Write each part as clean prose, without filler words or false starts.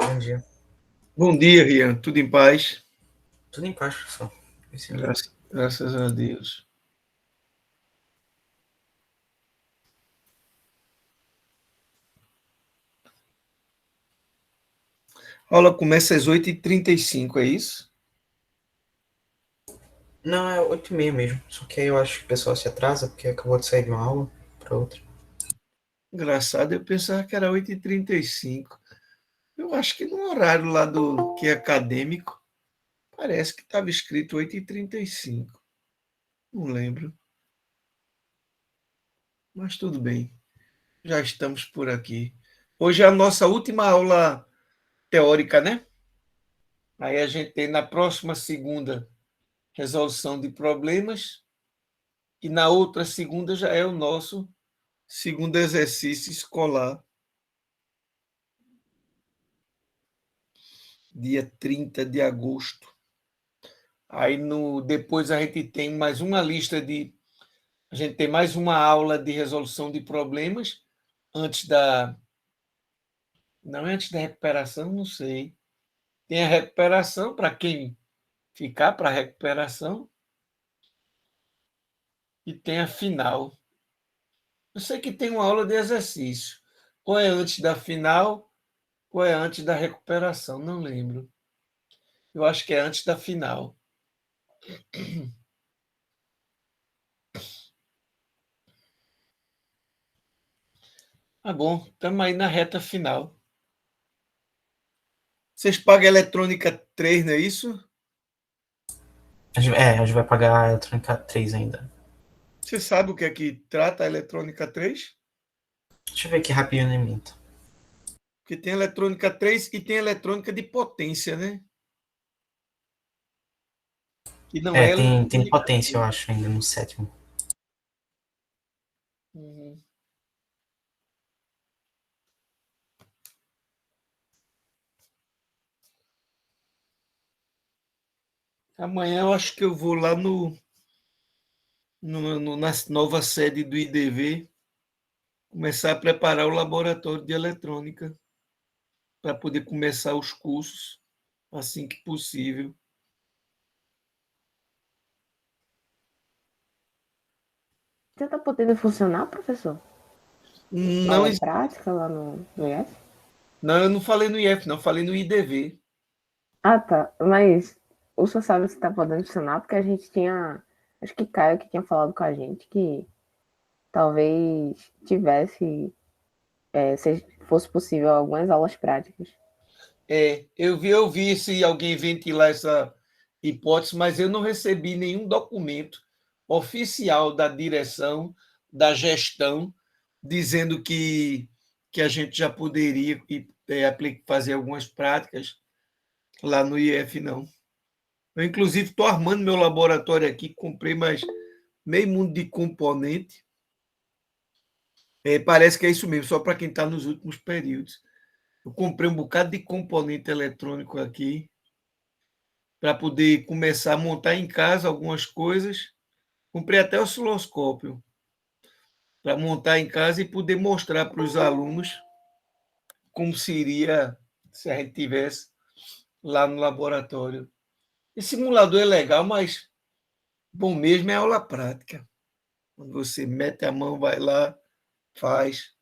Bom dia. Bom dia, Rian. Tudo em paz? Tudo em paz, professor. Esse dia. Graças a Deus. A aula começa às 8h35, é isso? Não, é 8h30 mesmo. Só que aí eu acho que o pessoal se atrasa porque acabou de sair de uma aula para outra. Engraçado, eu pensava que era 8h35. Eu acho que no horário lá do que é acadêmico, parece que estava escrito 8h35. Não lembro, mas tudo bem. Já estamos por aqui. Hoje é a nossa última aula teórica, né? Aí a gente tem na próxima segunda resolução de problemas e na outra segunda já é o nosso segundo exercício escolar, dia 30 de agosto. Aí depois a gente tem mais uma lista de. A gente tem mais uma aula de resolução de problemas antes da. Não é antes da recuperação, não sei. Tem a recuperação para quem ficar para a recuperação e tem a final. Eu sei que tem uma aula de exercício. Ou é antes da final, ou é antes da recuperação, não lembro. Eu acho que é antes da final. Tá bom, estamos aí na reta final. Vocês pagam eletrônica 3, não é isso? A gente vai pagar a eletrônica 3 ainda. Você sabe o que é que trata a eletrônica 3? Deixa eu ver aqui rapidinho na minta. Porque tem eletrônica 3 e tem eletrônica de potência, né? Que não É, é tem eletrônica potência, eu 3. acho, ainda no sétimo. Uhum. Amanhã eu acho que eu vou lá na nova sede do IDV começar a preparar o laboratório de eletrônica para poder começar os cursos assim que possível. Já tá podendo funcionar, professor? Não, Aula prática lá no IF? não, eu não falei no IF, não, falei no IDV. Ah, tá. Mas o senhor sabe se tá podendo funcionar? Porque a gente tinha. Acho que Caio que tinha falado com a gente que talvez tivesse, se fosse possível, algumas aulas práticas. Eu vi se alguém ventilar essa hipótese, mas eu não recebi nenhum documento oficial da direção, da gestão, dizendo que a gente já poderia fazer algumas práticas lá no IF, não. Eu, inclusive, estou armando meu laboratório aqui, comprei mais meio mundo de componente. Parece que é isso mesmo, só para quem está nos últimos períodos. Eu comprei um bocado de componente eletrônico aqui para poder começar a montar em casa algumas coisas. Comprei até osciloscópio para montar em casa e poder mostrar para os alunos como seria se a gente tivesse lá no laboratório. Esse simulador é legal, mas bom mesmo é a aula prática. Quando você mete a mão, vai lá, faz.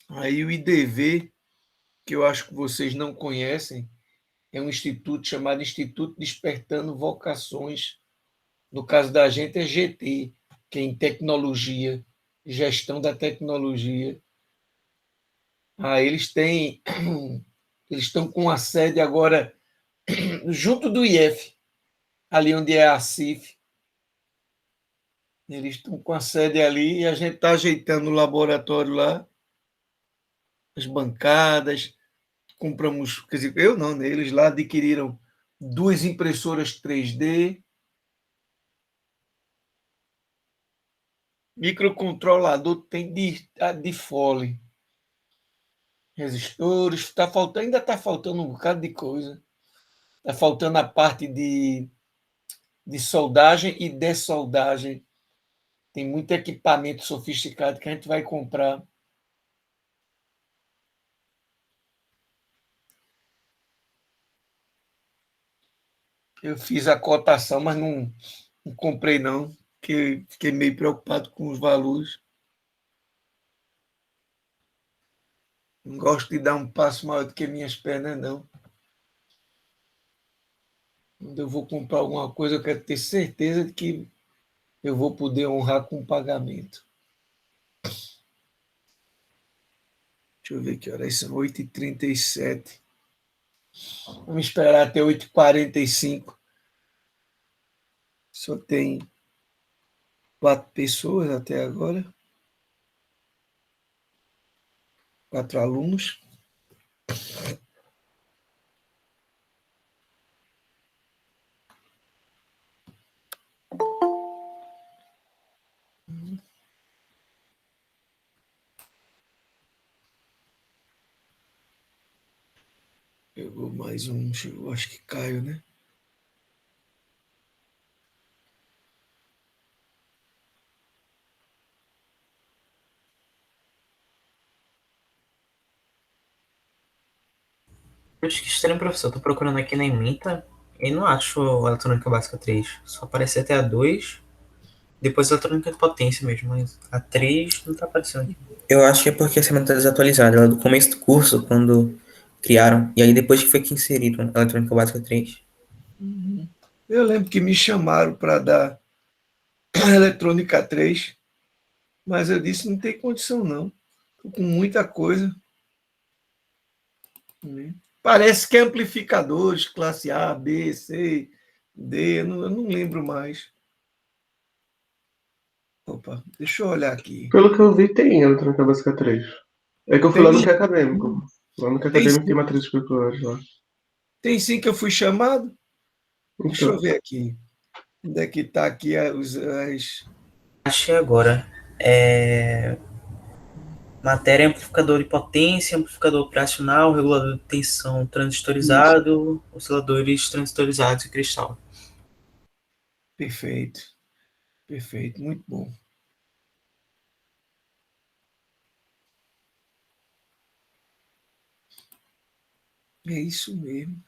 Aí o IDV, que eu acho que vocês não conhecem, é um instituto chamado Instituto Despertando Vocações. No caso da gente é GT, que é em tecnologia, gestão da tecnologia. Eles estão com a sede agora junto do IF, ali onde é a CIF. Eles estão com a sede ali e a gente está ajeitando o laboratório lá, as bancadas, compramos, quer dizer, eu não, né? Eles lá adquiriram 2 impressoras 3D, microcontrolador tem de fole, resistores, ainda está faltando um bocado de coisa. Está faltando a parte de soldagem e dessoldagem. Tem muito equipamento sofisticado que a gente vai comprar. Eu fiz a cotação, mas não comprei não, porque fiquei meio preocupado com os valores. Não gosto de dar um passo maior do que minhas pernas, não. Quando eu vou comprar alguma coisa, eu quero ter certeza de que eu vou poder honrar com o pagamento. Deixa eu ver que horas são, 8h37. Vamos esperar até 8h45. Só tem 4 pessoas até agora. 4 alunos. Pegou mais um, chegou, acho que Caio, né? Acho que estranho, professor. Tô procurando aqui na Ementa e não acho Eletrônica Básica 3. Só aparece até a 2, depois Eletrônica de Potência mesmo, mas a 3 não tá aparecendo aqui. Eu acho que é porque a semana tá desatualizada. Ela é do começo do curso, quando criaram. E aí depois que foi que inseriram a Eletrônica Básica 3. Eu lembro que me chamaram para dar Eletrônica 3, mas eu disse não tem condição não. Estou com muita coisa. Parece que é amplificadores, classe A, B, C, D, eu não lembro mais. Opa, deixa eu olhar aqui. Pelo que eu vi, tem Eletrônica Básica 3. É que eu fui Tem, lá no que é acadêmico. Lá no que é tem, acadêmico tem sim, matrizes curriculares lá. tem sim que eu fui chamado. Deixa eu Então, ver aqui. Onde é que está aqui as... Achei agora. É... Matéria, amplificador de potência, amplificador operacional, regulador de tensão isso. transistorizado, osciladores transistorizados e cristal. Perfeito, perfeito, muito bom. É isso mesmo.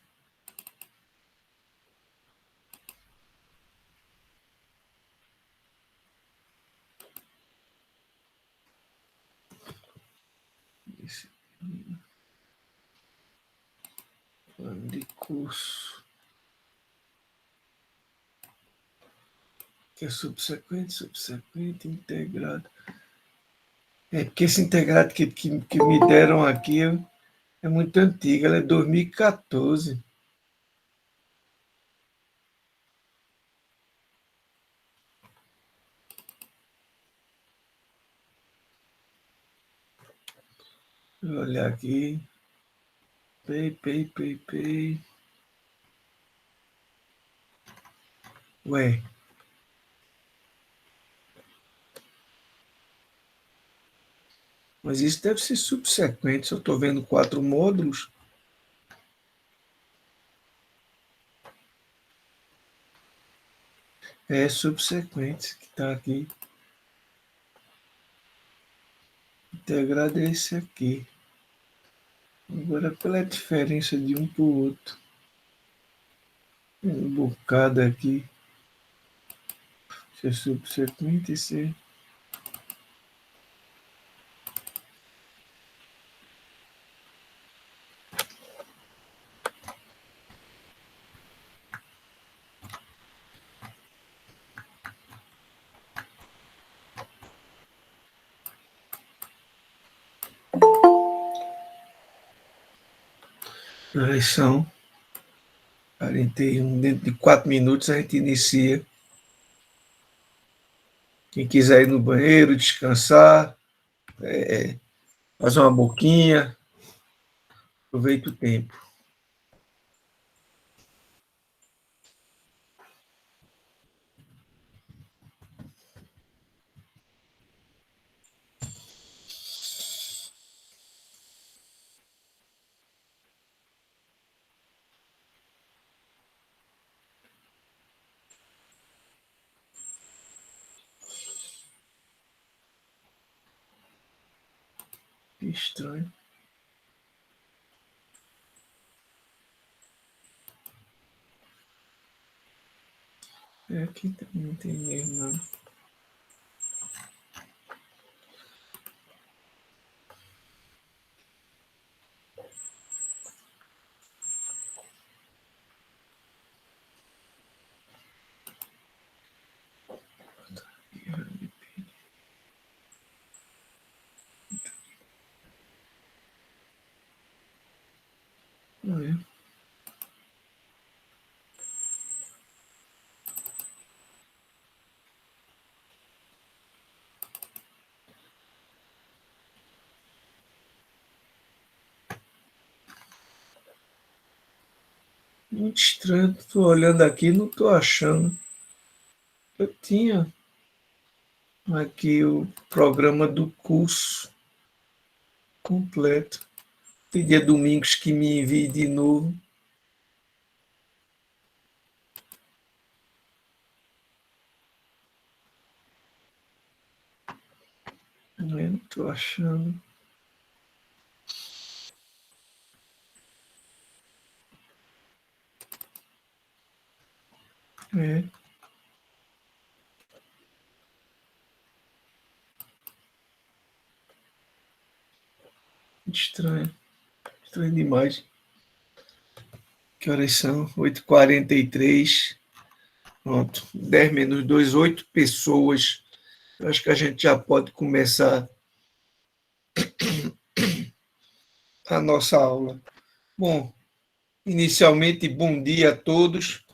Esse plano de curso. Que é subsequente, integrado. É porque esse integrado que me deram aqui é muito antigo, ela é 2014. Deixa eu olhar aqui. Pay. Ué. Mas isso deve ser subsequente. Se eu estou vendo 4 módulos, é subsequente que está aqui. Integrado é esse aqui. Agora, pela diferença de um para o outro. Um bocado aqui. Isso é subsequente, isso é... Elas são 41. Dentro de 4 minutos a gente inicia. Quem quiser ir no banheiro, descansar, fazer uma boquinha, aproveita o tempo. Que estranho. Aqui também não tem mesmo, não. Não é. Muito estranho. Estou olhando aqui, não estou achando. Eu tinha aqui o programa do curso completo. Tem dia domingos que me envie de novo. Não estou achando. É. Estranho. Estranho demais. Que horas são? 8h43. Pronto. 10 menos 2, 8 pessoas. Eu acho que a gente já pode começar a nossa aula. Bom, inicialmente, bom dia a todos.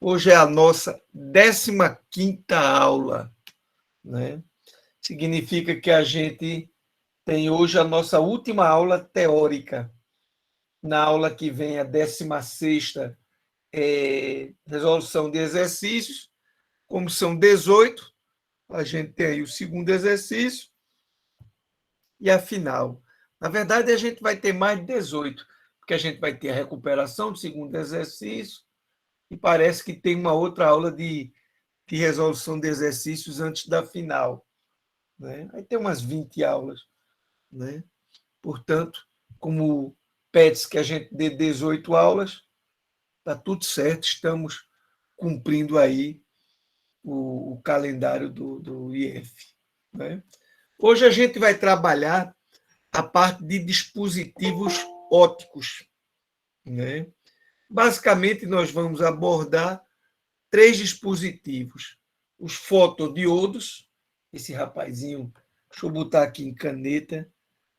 Hoje é a nossa 15ª aula, né? Significa que a gente tem hoje a nossa última aula teórica. Na aula que vem, a 16ª, resolução de exercícios. Como são 18, a gente tem aí o segundo exercício e a final. Na verdade, a gente vai ter mais de 18, porque a gente vai ter a recuperação do segundo exercício e parece que tem uma outra aula de resolução de exercícios antes da final, né? Aí tem umas 20 aulas, né? Portanto, como pede-se que a gente dê 18 aulas, está tudo certo, estamos cumprindo aí o calendário do IF, né? Hoje a gente vai trabalhar a parte de dispositivos ópticos, né? Basicamente, nós vamos abordar 3 dispositivos. Os fotodiodos, esse rapazinho, deixa eu botar aqui em caneta,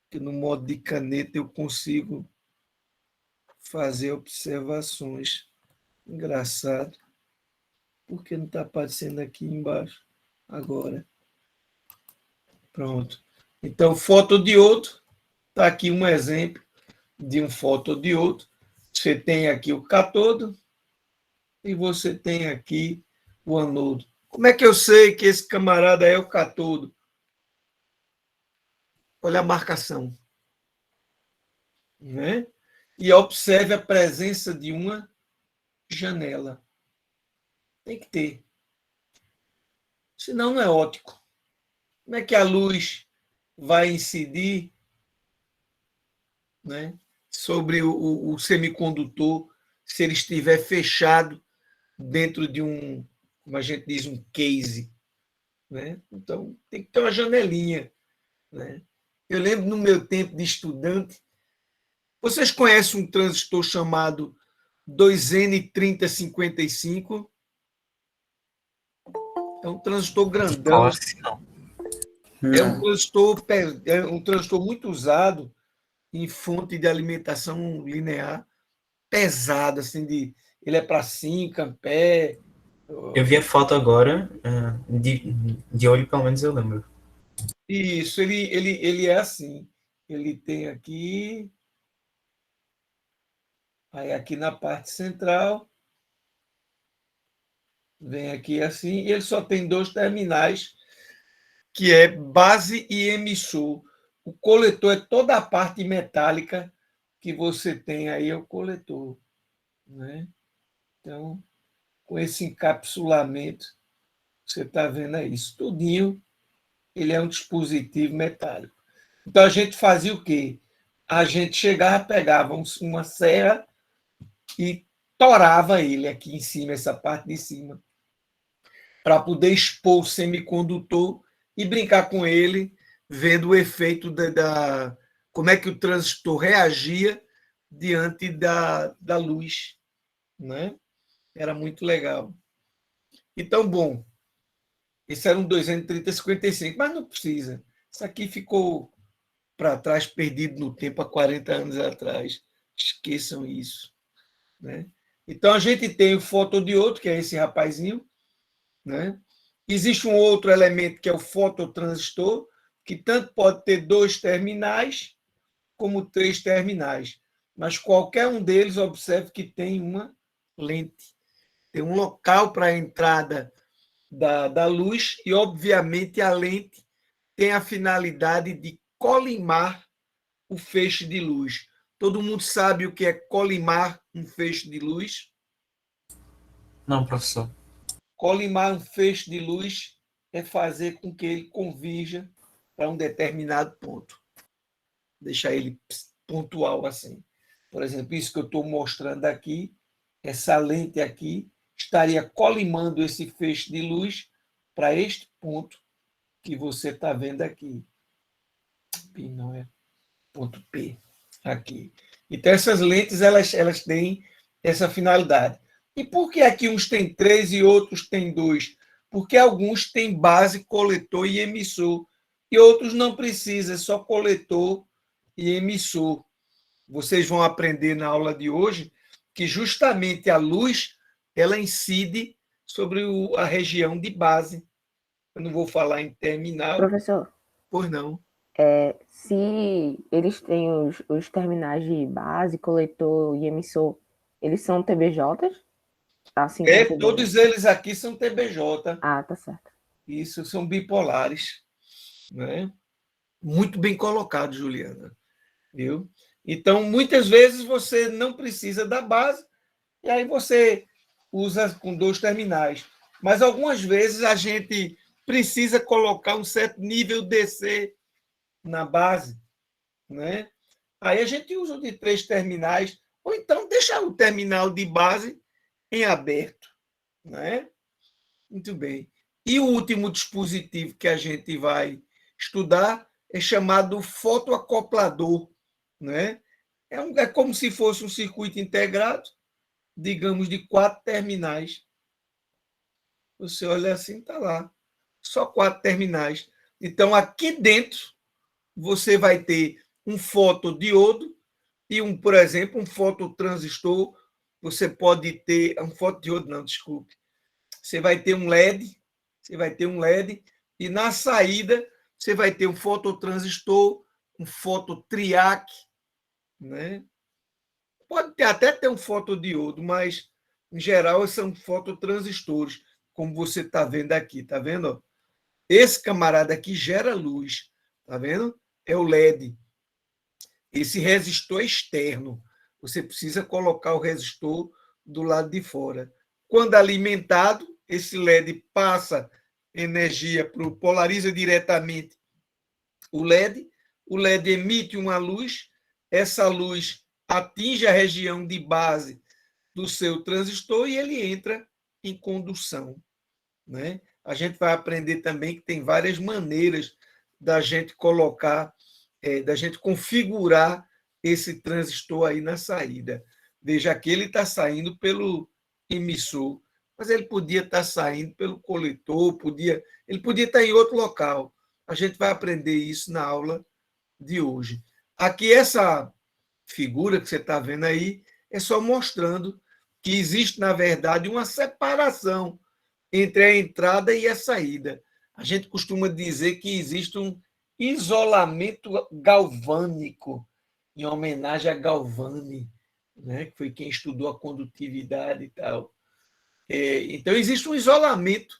que no modo de caneta eu consigo fazer observações. Engraçado. Por que não está aparecendo aqui embaixo agora? Pronto. Então, fotodiodo, está aqui um exemplo de um fotodiodo. Você tem aqui o cátodo e você tem aqui o anodo. Como é que eu sei que esse camarada é o cátodo? Olha a marcação, né? E observe a presença de uma janela. Tem que ter. Senão não é óptico. Como é que a luz vai incidir, né, sobre o semicondutor se ele estiver fechado dentro de um, como a gente diz, um case, né? Então, tem que ter uma janelinha, né? Eu lembro no meu tempo de estudante, vocês conhecem um transistor chamado 2N3055? É um transistor grandão. Escola, não. Não. É um transistor muito usado em fonte de alimentação linear, pesado, assim, ele é para 5 ampere. Eu vi a foto agora, de olho pelo menos eu lembro. Isso, ele é assim. Ele tem aqui, aí aqui na parte central, vem aqui assim, e ele só tem 2 terminais, que é base e emissor. O coletor é toda a parte metálica que você tem aí, é o coletor, né? Então, com esse encapsulamento, você está vendo aí, isso tudinho, ele é um dispositivo metálico. Então a gente fazia o quê? A gente chegava, pegava uma serra e torava ele aqui em cima, essa parte de cima, para poder expor o semicondutor e brincar com ele, vendo o efeito como é que o transistor reagia diante da luz, né? Era muito legal. Então, bom, esse era um 230-55, mas não precisa. Isso aqui ficou para trás, perdido no tempo, há 40 anos atrás. Esqueçam isso. Né? Então, a gente tem o fotodiodo, que é esse rapazinho. Né? Existe um outro elemento, que é o fototransistor, que tanto pode ter 2 terminais, como 3 terminais. Mas qualquer um deles, observe que tem uma lente. Tem um local para a entrada da luz e, obviamente, a lente tem a finalidade de colimar o feixe de luz. Todo mundo sabe o que é colimar um feixe de luz? Não, professor. Colimar um feixe de luz é fazer com que ele convirja para um determinado ponto. Deixar ele pontual assim. Por exemplo, isso que eu estou mostrando aqui, essa lente aqui, estaria colimando esse feixe de luz para este ponto que você está vendo aqui. Não é ponto P aqui. Então, essas lentes elas têm essa finalidade. E por que aqui uns têm 3 e outros têm 2? Porque alguns têm base, coletor e emissor, e outros não precisam, é só coletor e emissor. Vocês vão aprender na aula de hoje que justamente a luz ela incide sobre a região de base. Eu não vou falar em terminal. Professor, Pois não. se eles têm os terminais de base, coletor e emissor, eles são TBJs? Assim como TBJ? Todos eles aqui são TBJ. Ah, tá certo. Isso, são bipolares. Né? Muito bem colocado, Juliana. Viu? Então, muitas vezes você não precisa da base, e aí você usa com 2 terminais. Mas algumas vezes a gente precisa colocar um certo nível DC na base. Né? Aí a gente usa o de 3 terminais, ou então deixar o terminal de base em aberto. Né? Muito bem. E o último dispositivo que a gente vai estudar é chamado fotoacoplador. Né? É como se fosse um circuito integrado, digamos, de 4 terminais. Você olha assim, está lá. Só 4 terminais. Então, aqui dentro, você vai ter um fotodiodo e, por exemplo, um fototransistor. Você pode ter... Um fotodiodo, não, desculpe. Você vai ter um LED, e na saída você vai ter um fototransistor, um fototriac, né? Pode até ter um fotodiodo, mas em geral são fototransistores, como você está vendo aqui, tá vendo? Esse camarada aqui gera luz, tá vendo? É o LED. Esse resistor é externo. Você precisa colocar o resistor do lado de fora. Quando alimentado, esse LED passa energia, polariza diretamente o LED emite uma luz, essa luz atinge a região de base do seu transistor e ele entra em condução. Né? A gente vai aprender também que tem várias maneiras da gente colocar, da gente configurar esse transistor aí na saída. Veja que ele está saindo pelo emissor, mas ele podia estar saindo pelo coletor, ele podia estar em outro local. A gente vai aprender isso na aula de hoje. Aqui, essa figura que você está vendo aí é só mostrando que existe, na verdade, uma separação entre a entrada e a saída. A gente costuma dizer que existe um isolamento galvânico, em homenagem a Galvani, né, que foi quem estudou a condutividade e tal. Então, existe um isolamento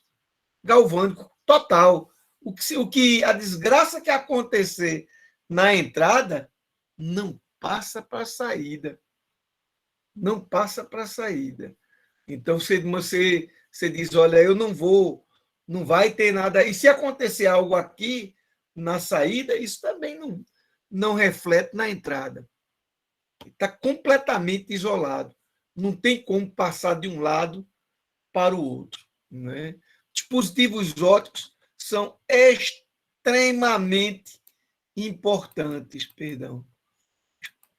galvânico total. A desgraça que acontecer na entrada não passa para a saída. Não passa para a saída. Então, você diz, olha, eu não vai ter nada. E se acontecer algo aqui na saída, isso também não reflete na entrada. Está completamente isolado. Não tem como passar de um lado para o outro. Né? Dispositivos óticos são extremamente importantes,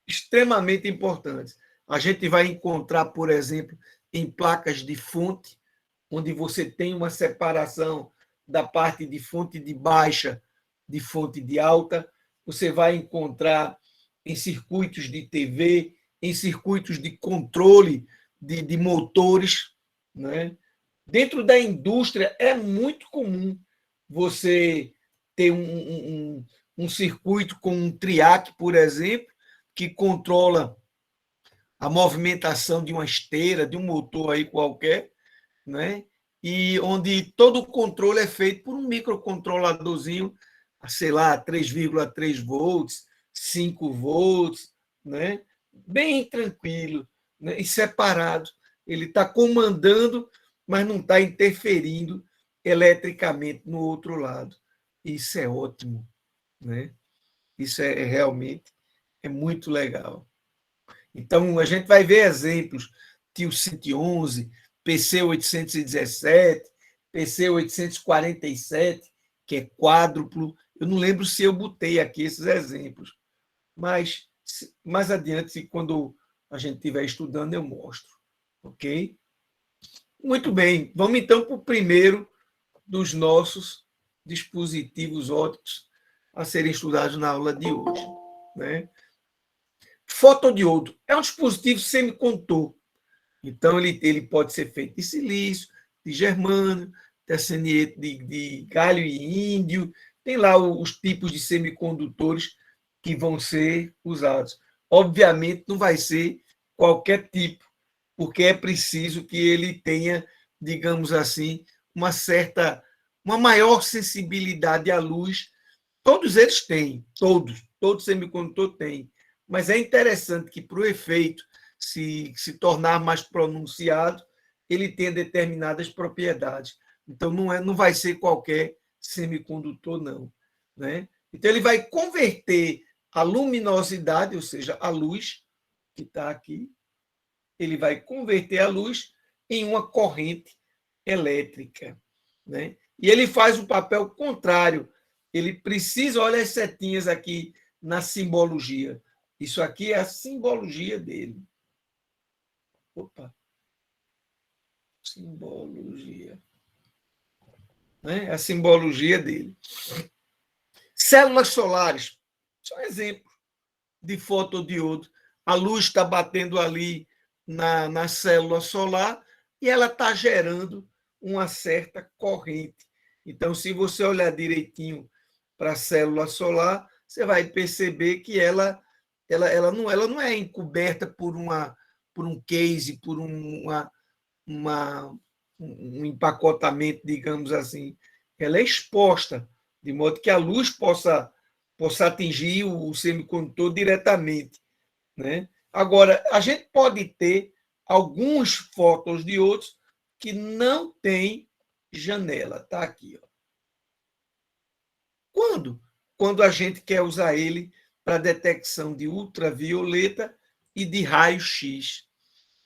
extremamente importantes. A gente vai encontrar, por exemplo, em placas de fonte, onde você tem uma separação da parte de fonte de baixa de fonte de alta, você vai encontrar em circuitos de TV, em circuitos de controle de motores. Né? Dentro da indústria, é muito comum você ter um circuito com um triac, por exemplo, que controla a movimentação de uma esteira, de um motor aí qualquer, né? E onde todo o controle é feito por um microcontroladorzinho, sei lá, 3,3 volts, 5 volts, né? Bem tranquilo, né? E separado. Ele está comandando, mas não está interferindo eletricamente no outro lado. Isso é ótimo, né? Isso é realmente muito legal. Então, a gente vai ver exemplos, TIO 111, PC 817, PC 847, que é quádruplo. Eu não lembro se eu botei aqui esses exemplos, mas mais adiante, quando a gente estiver estudando, eu mostro. Ok? Muito bem, vamos então para o primeiro dos nossos dispositivos ópticos a serem estudados na aula de hoje. Né? Fotodiodo é um dispositivo semicondutor. Então, ele pode ser feito de silício, de germânio, de arsenete de galho e índio. Tem lá os tipos de semicondutores que vão ser usados. Obviamente, não vai ser qualquer tipo, porque é preciso que ele tenha, digamos assim, uma maior sensibilidade à luz. Todos eles têm, todo semicondutor tem, mas é interessante que, para o efeito se tornar mais pronunciado, ele tenha determinadas propriedades. Então, não vai ser qualquer semicondutor, não. Né? Então, ele vai converter a luminosidade, ou seja, a luz que está aqui, ele vai converter a luz em uma corrente elétrica. Né? E ele faz o papel contrário. Ele precisa, olha as setinhas aqui na simbologia. Isso aqui é a simbologia dele. Opa. Simbologia. Né? A simbologia dele. Células solares são exemplos de fotodiodo. A luz está batendo ali na célula solar e ela está gerando uma certa corrente. Então, se você olhar direitinho para a célula solar, você vai perceber que ela não é encoberta por um case, por um empacotamento, digamos assim. Ela é exposta, de modo que a luz possa atingir o semicondutor diretamente. Né? Agora, a gente pode ter alguns fotodiodos que não têm janela. Está aqui. Ó. Quando a gente quer usar ele para detecção de ultravioleta e de raio-x.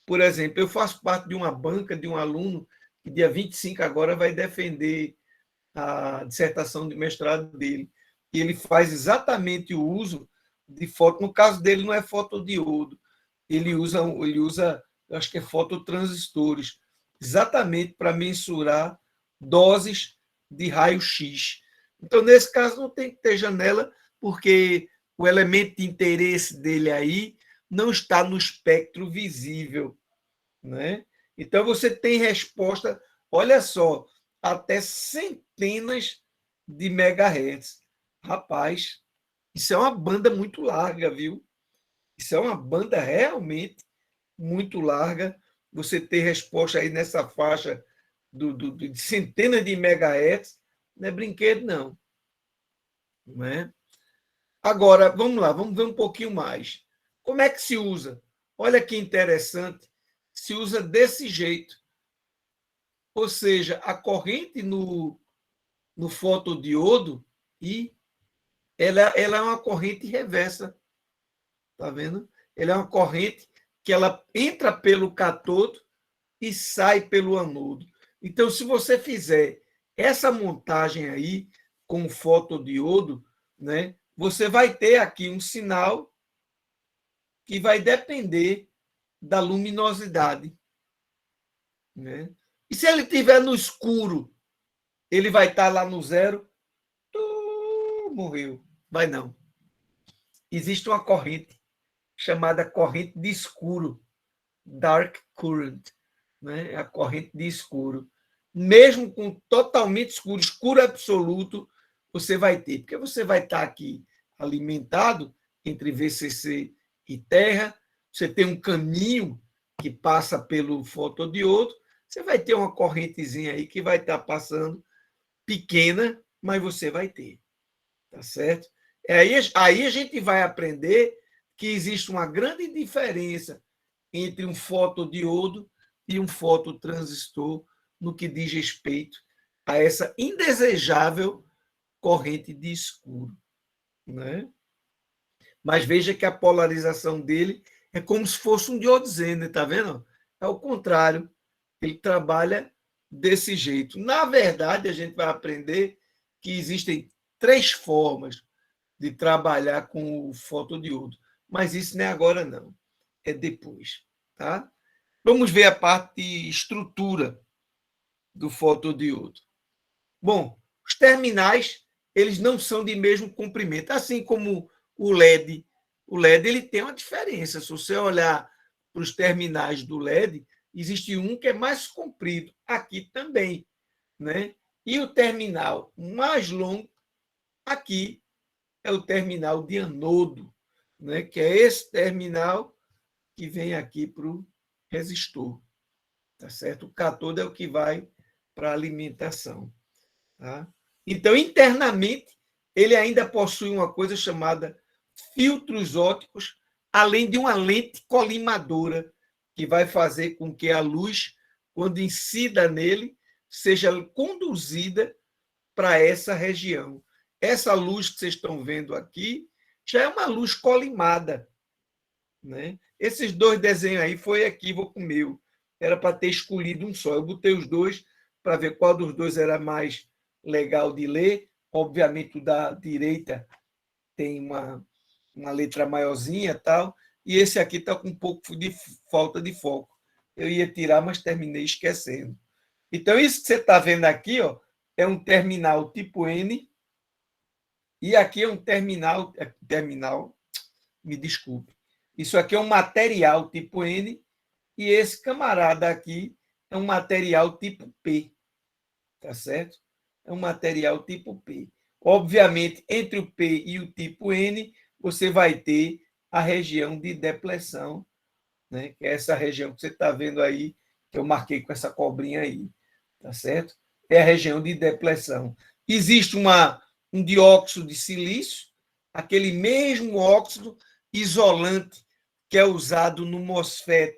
Por exemplo, eu faço parte de uma banca de um aluno que dia 25 agora vai defender a dissertação de mestrado dele. E ele faz exatamente o uso de foto. No caso dele, não é fotodiodo. Ele usa, eu acho que é fototransistores, exatamente para mensurar doses de raio-x. Então, nesse caso, não tem que ter janela, porque o elemento de interesse dele aí não está no espectro visível. Né? Então, você tem resposta, olha só, até centenas de megahertz. Rapaz, isso é uma banda muito larga, viu? Isso é uma banda realmente muito larga. Você ter resposta aí nessa faixa de centenas de megahertz, não é brinquedo, não. Não é? Agora, vamos lá, vamos ver um pouquinho mais. Como é que se usa? Olha que interessante. Se usa desse jeito. Ou seja, a corrente no fotodiodo e ela é uma corrente reversa. Tá vendo? Ela é uma corrente que ela entra pelo cátodo e sai pelo anodo. Então, se você fizer essa montagem aí com o fotodiodo, né, você vai ter aqui um sinal que vai depender da luminosidade. Né? E se ele estiver no escuro, ele vai estar lá no zero? Morreu. Vai não. Existe uma corrente chamada corrente de escuro, dark current, né? A corrente de escuro. Mesmo com totalmente escuro, escuro absoluto, você vai ter, porque você vai estar aqui alimentado entre VCC e terra, você tem um caminho que passa pelo fotodiodo, você vai ter uma correntezinha aí que vai estar passando, pequena, mas você vai ter. Tá certo? Aí a gente vai aprender que existe uma grande diferença entre um fotodiodo e um fototransistor no que diz respeito a essa indesejável corrente de escuro. Né? Mas veja que a polarização dele é como se fosse um diodizeno, está vendo? É o contrário, ele trabalha desse jeito. Na verdade, a gente vai aprender que existem 3 formas de trabalhar com o fotodiodo, mas isso não é agora não, é depois. Tá? Vamos ver a parte de estrutura do fotodiodo. Bom, os terminais eles não são de mesmo comprimento, assim como o LED. O LED ele tem uma diferença. Se você olhar para os terminais do LED, existe um que é mais comprido, aqui também. Né? E o terminal mais longo, aqui, é o terminal de anodo, né? Que é esse terminal que vem aqui para o resistor. Tá certo? O cátodo é o que vai para a alimentação. Tá? Então, internamente, ele ainda possui uma coisa chamada filtros ópticos, além de uma lente colimadora, que vai fazer com que a luz, quando incida nele, seja conduzida para essa região. Essa luz que vocês estão vendo aqui já é uma luz colimada. Né? Esses 2 desenhos aí foi equívoco meu. Era para ter escolhido um só. Eu botei os 2 para ver qual dos 2 era mais legal de ler. Obviamente, o da direita tem uma letra maiorzinha tal, e esse aqui está com um pouco de falta de foco. Eu ia tirar, mas terminei esquecendo. Então, isso que você está vendo aqui, ó, é um terminal tipo N, e aqui é um terminal, me desculpe. Isso aqui é um material tipo N, e esse camarada aqui é um material tipo P. Tá certo? É um material tipo P. Obviamente, entre o P e o tipo N, você vai ter a região de depleção, né? Que é essa região que você está vendo aí, que eu marquei com essa cobrinha aí. Tá certo? É a região de depleção. Existe um dióxido de silício, aquele mesmo óxido isolante que é usado no MOSFET.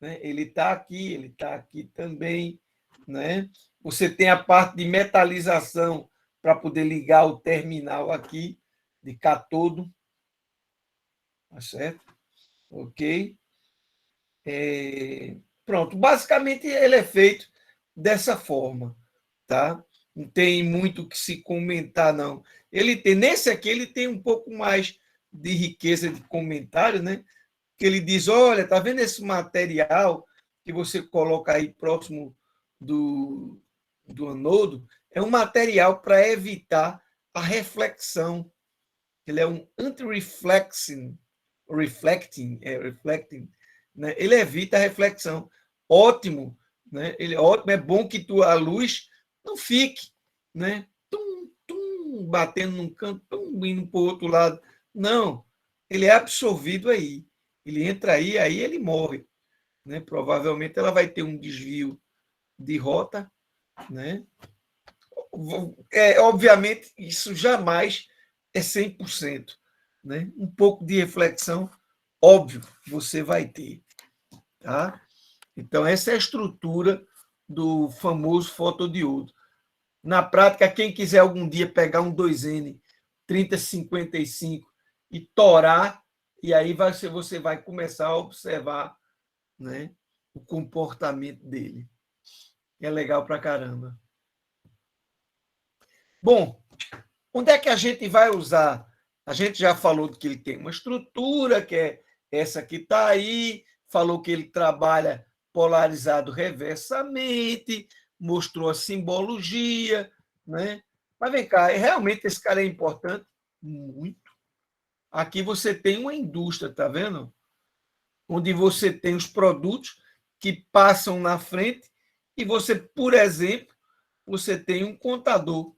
Né? Ele está aqui também. Né? Você tem a parte de metalização para poder ligar o terminal aqui de cátodo. Tá certo? Ok? Pronto. Basicamente, ele é feito dessa forma. Tá? Não tem muito o que se comentar, não. Nesse aqui, ele tem um pouco mais de riqueza de comentário, né? Que ele diz, olha, tá vendo esse material que você coloca aí próximo do anodo? É um material para evitar a reflexão. Ele é um anti-reflecting, né? Ele evita a reflexão. Ótimo, né? Ele é ótimo, é bom que a luz não fique, né? Batendo num canto, indo para o outro lado. Não, ele é absorvido aí. Ele entra aí ele morre. Né? Provavelmente ela vai ter um desvio de rota. Né? Obviamente, isso jamais é 100%. Né? Um pouco de reflexão, óbvio, você vai ter. Tá? Então, essa é a estrutura do famoso fotodiodo. Na prática, quem quiser algum dia pegar um 2N 3055 e torar, e aí você vai começar a observar, né, o comportamento dele. É legal pra caramba. Bom, onde é que a gente vai usar? A gente já falou que ele tem uma estrutura, que é essa que está aí, falou que ele trabalha polarizado reversamente, mostrou a simbologia, né? Mas vem cá, realmente esse cara é importante? Muito. Aqui você tem uma indústria, tá vendo? Onde você tem os produtos que passam na frente e você, por exemplo, você tem um contador.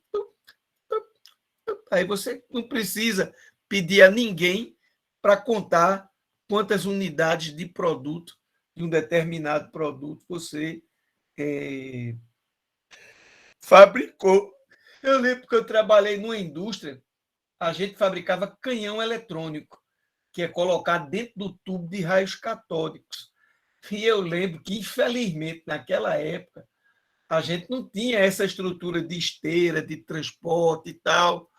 Aí você não precisa pedir a ninguém para contar quantas unidades de produto, de um determinado produto, você fabricou. Eu lembro que eu trabalhei numa indústria, a gente fabricava canhão eletrônico, que é colocado dentro do tubo de raios catódicos. E eu lembro que, infelizmente, naquela época, a gente não tinha essa estrutura de esteira, de transporte e tal.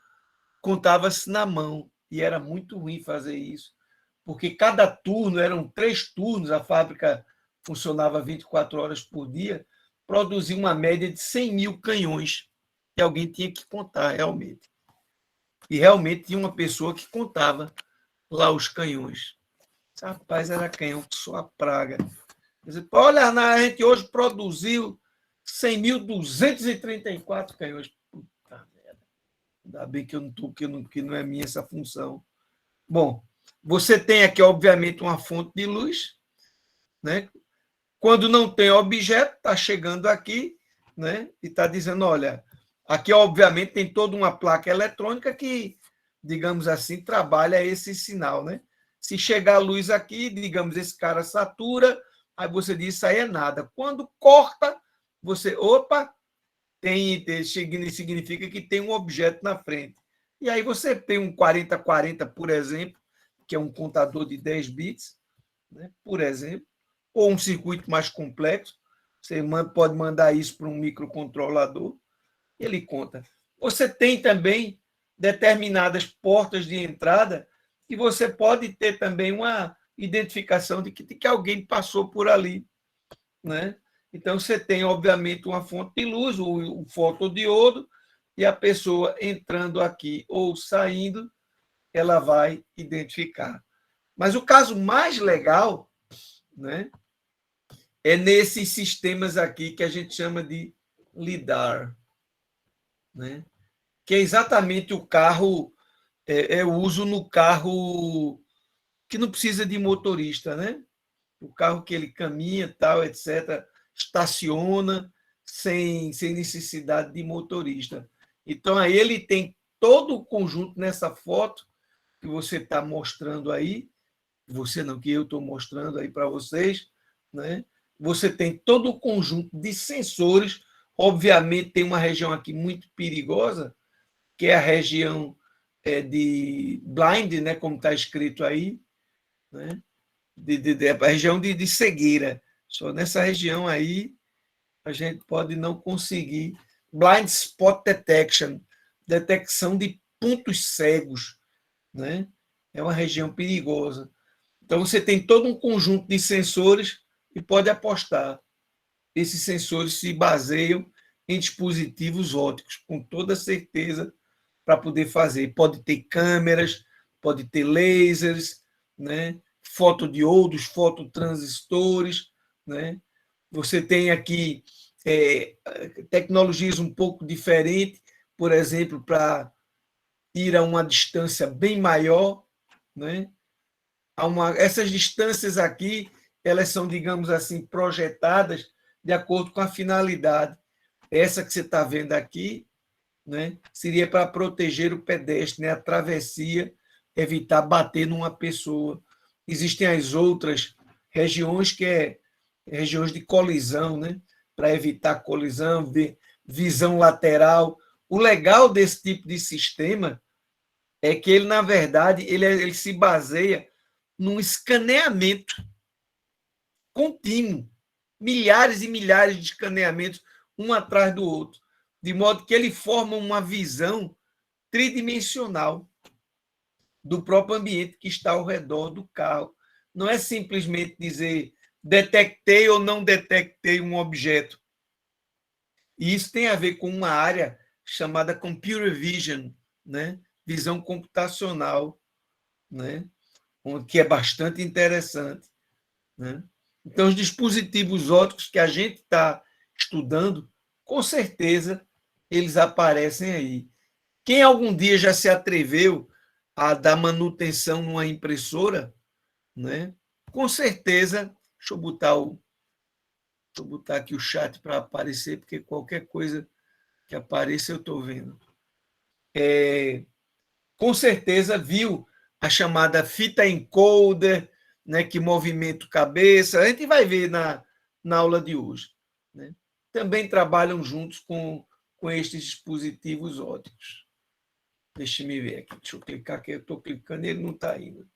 Contava-se na mão. E era muito ruim fazer isso, porque cada turno, eram 3 turnos, a fábrica funcionava 24 horas por dia, produzia uma média de 100 mil canhões, que alguém tinha que contar realmente. E realmente tinha uma pessoa que contava lá os canhões. Rapaz, era canhão que só a praga. Olha, a gente hoje produziu 100.234 canhões. Puta merda. Ainda bem que eu não tô, que não é minha essa função. Bom, você tem aqui, obviamente, uma fonte de luz, né? Quando não tem objeto, está chegando aqui, né? E está dizendo, olha, aqui, obviamente, tem toda uma placa eletrônica que, digamos assim, trabalha esse sinal, né? Se chegar a luz aqui, digamos, esse cara satura, aí você diz, isso aí é nada. Quando corta, você, opa, significa que tem um objeto na frente. E aí você tem um 4040, por exemplo, que é um contador de 10 bits, né, por exemplo, ou um circuito mais complexo. Você pode mandar isso para um microcontrolador, ele conta. Você tem também determinadas portas de entrada e você pode ter também uma identificação de que alguém passou por ali, né? Então, você tem, obviamente, uma fonte de luz, o fotodiodo, e a pessoa entrando aqui ou saindo, ela vai identificar. Mas o caso mais legal, né, é nesses sistemas aqui que a gente chama de LIDAR, né, que é exatamente o carro, o uso no carro que não precisa de motorista, né? O carro que ele caminha, tal, etc., estaciona sem necessidade de motorista. Então, aí ele tem todo o conjunto nessa foto que você está mostrando aí, você não, que eu estou mostrando aí para vocês, né? Você tem todo o conjunto de sensores, obviamente tem uma região aqui muito perigosa, que é a região de blind, né, como está escrito aí, né? A região de cegueira. Só nessa região aí a gente pode não conseguir. Blind spot detection, detecção de pontos cegos, né? É uma região perigosa. Então você tem todo um conjunto de sensores e pode apostar. Esses sensores se baseiam em dispositivos ópticos, com toda certeza, para poder fazer. Pode ter câmeras, pode ter lasers, né? Fotodiodos, fototransistores, né? Você tem aqui tecnologias um pouco diferentes, por exemplo, para ir a uma distância bem maior, né? Essas distâncias aqui, elas são, digamos assim, projetadas de acordo com a finalidade. Essa que você está vendo aqui, né, seria para proteger o pedestre, né, a travessia, evitar bater numa pessoa. Existem as outras regiões que é regiões de colisão, né, para evitar colisão, visão lateral. O legal desse tipo de sistema é que ele, na verdade, ele se baseia num escaneamento contínuo, milhares e milhares de escaneamentos, um atrás do outro, de modo que ele forma uma visão tridimensional do próprio ambiente que está ao redor do carro. Não é simplesmente dizer detectei ou não detectei um objeto. E isso tem a ver com uma área chamada computer vision, né? Visão computacional, né? Que é bastante interessante, né? Então, os dispositivos ópticos que a gente está estudando, com certeza, eles aparecem aí. Quem algum dia já se atreveu a dar manutenção numa impressora, né? Com certeza, deixa eu botar aqui o chat para aparecer, porque qualquer coisa que apareça eu estou vendo. Com certeza viu a chamada fita encoder, né, que movimenta a cabeça. A gente vai ver na aula de hoje, né? Também trabalham juntos com estes dispositivos ópticos. Deixa eu me ver aqui. Deixa eu clicar aqui. Eu estou clicando e ele não está indo.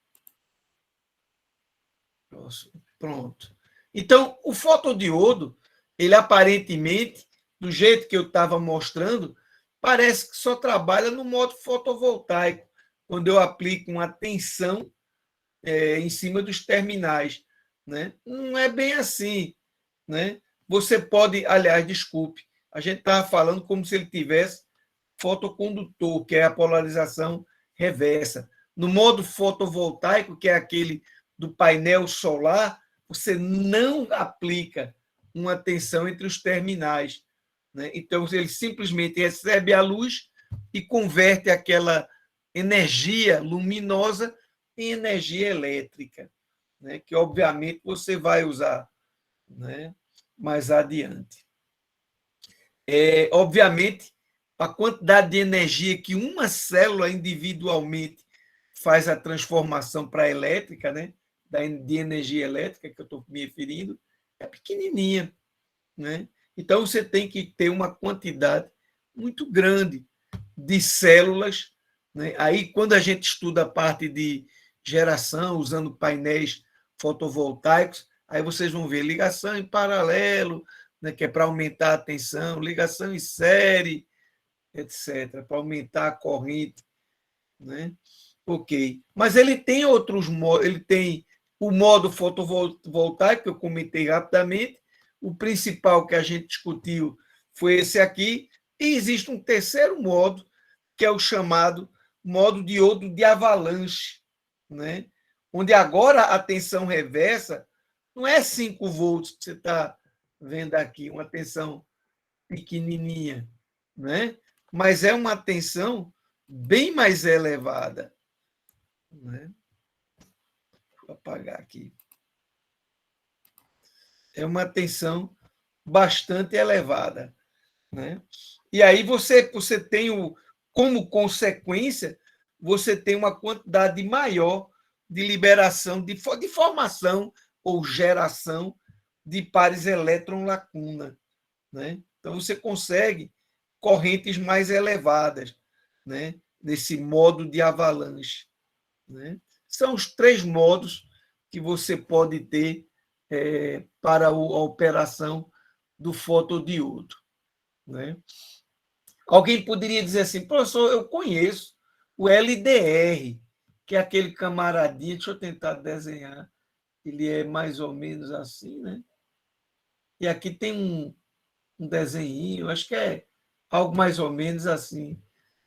Pronto. Então, o fotodiodo, ele aparentemente, do jeito que eu estava mostrando, parece que só trabalha no modo fotovoltaico, quando eu aplico uma tensão em cima dos terminais, né? Não é bem assim, né? Você pode, aliás, desculpe, a gente estava falando como se ele tivesse fotocondutor, que é a polarização reversa. No modo fotovoltaico, que é aquele do painel solar, você não aplica uma tensão entre os terminais, né? Então, ele simplesmente recebe a luz e converte aquela energia luminosa em energia elétrica, né? Que, obviamente, você vai usar, né, mais adiante. Obviamente, a quantidade de energia que uma célula individualmente faz a transformação para a elétrica, né, de energia elétrica que eu estou me referindo, é pequenininha, né? Então, você tem que ter uma quantidade muito grande de células, né? Aí, quando a gente estuda a parte de geração, usando painéis fotovoltaicos, aí vocês vão ver ligação em paralelo, né, que é para aumentar a tensão, ligação em série, etc., para aumentar a corrente, né? Ok. Mas ele tem outros modos, ele tem o modo fotovoltaico, que eu comentei rapidamente, o principal que a gente discutiu foi esse aqui, e existe um terceiro modo, que é o chamado modo diodo de avalanche, né? Onde agora a tensão reversa não é 5 volts que você está vendo aqui, uma tensão pequenininha, né? Mas é uma tensão bem mais elevada, né? Vou apagar aqui. É uma tensão bastante elevada, né? E aí você tem como consequência, você tem uma quantidade maior de liberação, de formação ou geração de pares elétron-lacuna, né? Então, você consegue correntes mais elevadas, né, nesse modo de avalanche, né? São os 3 modos que você pode ter para a operação do fotodiodo, né? Alguém poderia dizer assim, professor, eu conheço o LDR, que é aquele camaradinha, deixa eu tentar desenhar, ele é mais ou menos assim, né? E aqui tem um desenho, acho que é algo mais ou menos assim,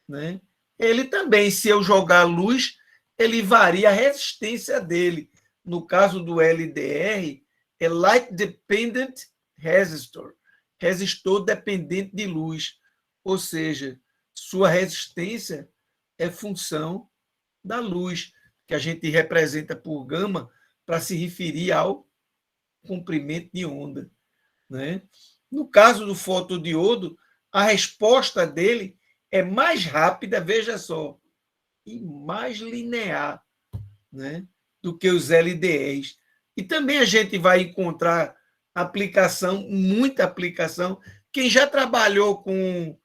né? Ele também, se eu jogar luz, ele varia a resistência dele. No caso do LDR, é Light Dependent Resistor, resistor dependente de luz, ou seja, sua resistência é função da luz, que a gente representa por gama para se referir ao comprimento de onda, né? No caso do fotodiodo, a resposta dele é mais rápida, veja só, e mais linear, né, do que os LDRs. E também a gente vai encontrar aplicação, muita aplicação. Quem já trabalhou com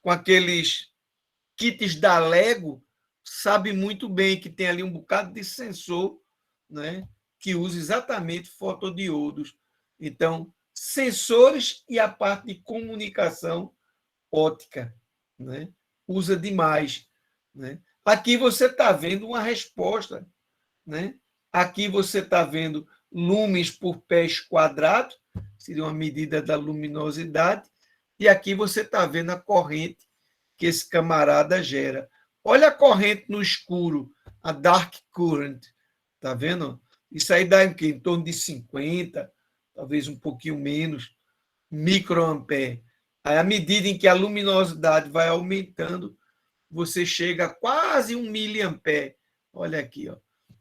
aqueles kits da Lego sabe muito bem que tem ali um bocado de sensor, né, que usa exatamente fotodiodos. Então, sensores e a parte de comunicação ótica, né? Usa demais. né? Aqui você está vendo uma resposta, né? Aqui você está vendo lumens por pés quadrados, seria uma medida da luminosidade, e aqui você está vendo a corrente que esse camarada gera. Olha a corrente no escuro, a dark current, tá vendo? Isso aí dá em torno de 50, talvez um pouquinho menos, microampere. Aí, à medida em que a luminosidade vai aumentando, você chega a quase 1 miliampere. Olha aqui, ó.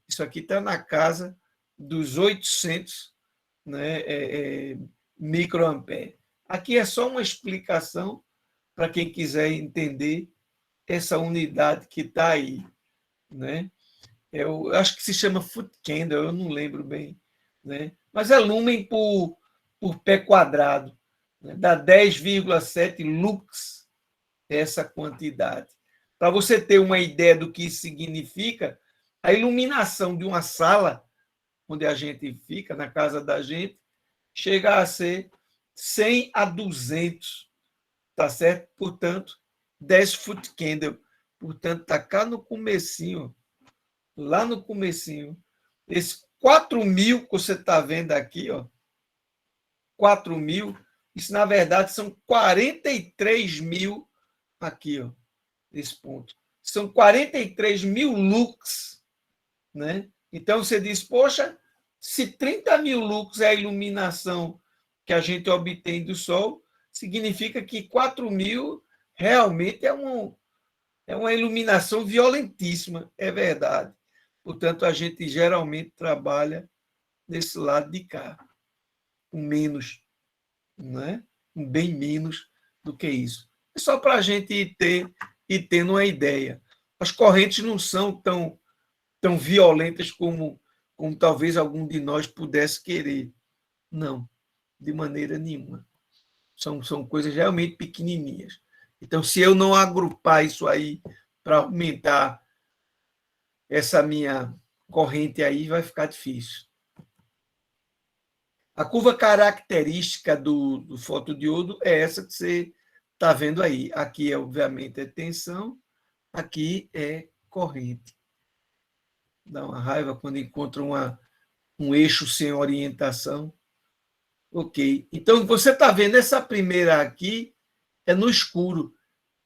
Isso aqui está na casa dos 800, né, microampere. Aqui é só uma explicação para quem quiser entender essa unidade que está aí, né? Eu acho que se chama foot candle, eu não lembro bem, né? Mas é lumen por pé quadrado, né? Dá 10,7 lux essa quantidade. Para você ter uma ideia do que isso significa, a iluminação de uma sala onde a gente fica, na casa da gente, chega a ser 100 a 200, tá certo? Portanto, 10 foot candle. Portanto, está cá no comecinho, lá no comecinho, esse 4.000 que você está vendo aqui, ó, 4.000, isso na verdade são 43.000 aqui, ó, esse ponto. São 43.000 lux, né? Então você diz, poxa, se 30.000 lux é a iluminação que a gente obtém do Sol, significa que 4.000 realmente é uma iluminação violentíssima, é verdade. Portanto, a gente geralmente trabalha desse lado de cá, com menos, né? Com bem menos do que isso. É só para a gente ir tendo uma ideia. As correntes não são tão violentas como talvez algum de nós pudesse querer. Não, de maneira nenhuma. São coisas realmente pequenininhas. Então, se eu não agrupar isso aí para aumentar essa minha corrente aí, vai ficar difícil. A curva característica do fotodiodo é essa que você está vendo aí. Aqui, obviamente, é tensão, aqui é corrente. Dá uma raiva quando encontra um eixo sem orientação. Ok. Então, você está vendo essa primeira aqui, é no escuro.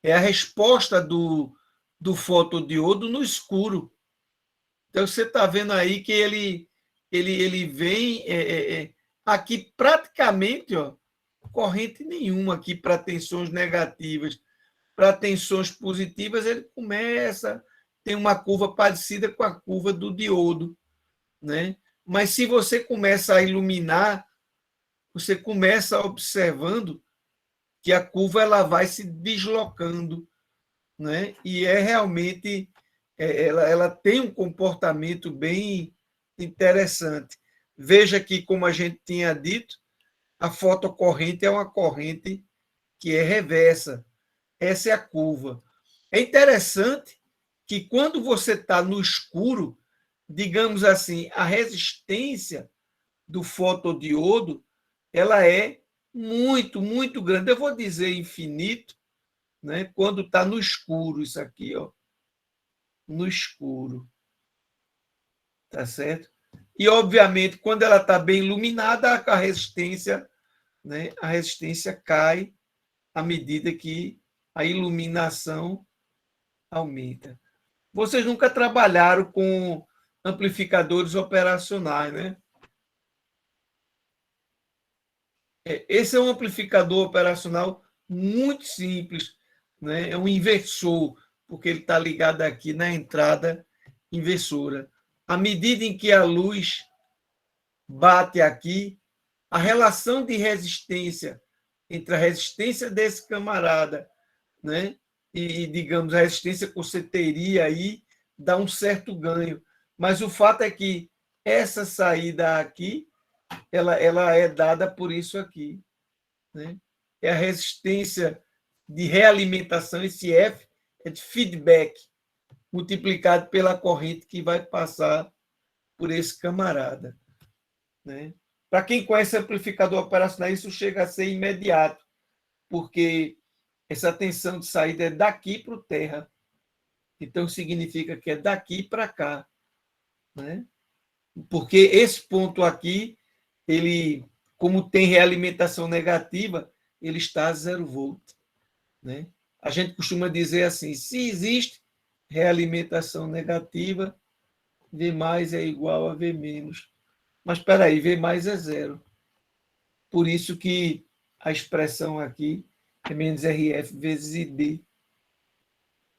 É a resposta do fotodiodo no escuro. Então, você está vendo aí que ele vem aqui praticamente, ó, corrente nenhuma aqui para tensões negativas. Para tensões positivas, ele começa, tem uma curva parecida com a curva do diodo, né? Mas se você começa a iluminar, você começa observando que a curva ela vai se deslocando, né? E realmente ela tem um comportamento bem interessante. Veja que, como a gente tinha dito, a fotocorrente é uma corrente que é reversa. Essa é a curva. É interessante que, quando você está no escuro, digamos assim, a resistência do fotodiodo ela é muito, muito grande. Eu vou dizer infinito, né? Quando está no escuro, isso aqui, ó, no escuro. Tá certo? E, obviamente, quando ela está bem iluminada, a resistência, né? A resistência cai à medida que a iluminação aumenta. Vocês nunca trabalharam com amplificadores operacionais, né? Esse é um amplificador operacional muito simples, né? É um inversor, porque ele está ligado aqui na entrada inversora. À medida em que a luz bate aqui, a relação de resistência entre a resistência desse camarada, né, e digamos, a resistência que você teria aí, dá um certo ganho. Mas o fato é que essa saída aqui, ela é dada por isso aqui, né? É a resistência de realimentação, esse F é de feedback, multiplicado pela corrente que vai passar por esse camarada, né? Para quem conhece amplificador operacional, isso chega a ser imediato, porque essa tensão de saída é daqui para o terra, Então, significa que é daqui para cá, né? Porque esse ponto aqui, ele, como tem realimentação negativa, ele está a 0 volt, né? A gente costuma dizer assim, se existe realimentação negativa, V mais é igual a V menos. Mas espera aí, V mais é 0. Por isso que a expressão aqui é menos RF vezes ID.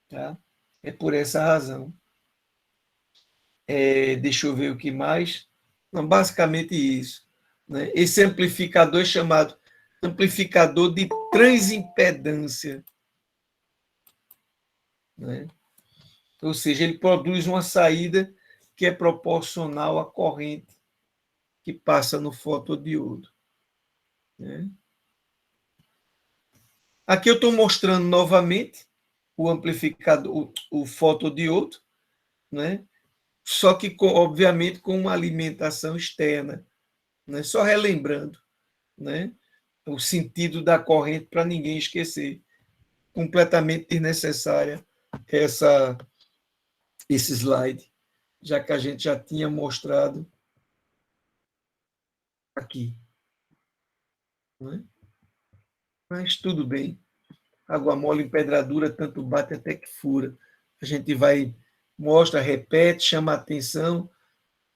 Tá? É por essa razão. Deixa eu ver o que mais. Não, basicamente isso. Né? Esse amplificador é chamado amplificador de transimpedância. Né? Ou seja, ele produz uma saída que é proporcional à corrente que passa no fotodiodo. Né? Aqui eu estou mostrando novamente o amplificador, o fotodiodo, né? Só que, obviamente, com uma alimentação externa. Né? Só relembrando, né? O sentido da corrente para ninguém esquecer. Completamente desnecessária esse slide, já que a gente já tinha mostrado aqui. Né? Mas tudo bem. Água mole em pedra dura, tanto bate até que fura. A gente vai, mostra, repete, chama a atenção,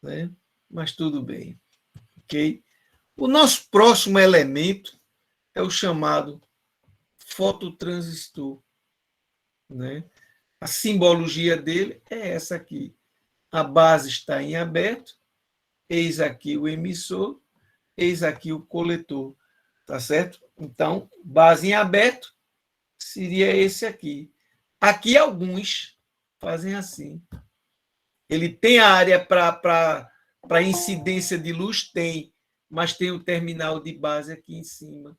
né? Mas tudo bem. Ok? O nosso próximo elemento é o chamado fototransistor. Né? A simbologia dele é essa aqui. A base está em aberto, eis aqui o emissor, eis aqui o coletor. Tá certo? Então, base em aberto seria esse aqui. Aqui alguns fazem assim. Ele tem a área para incidência de luz? Tem, mas tem o terminal de base aqui em cima,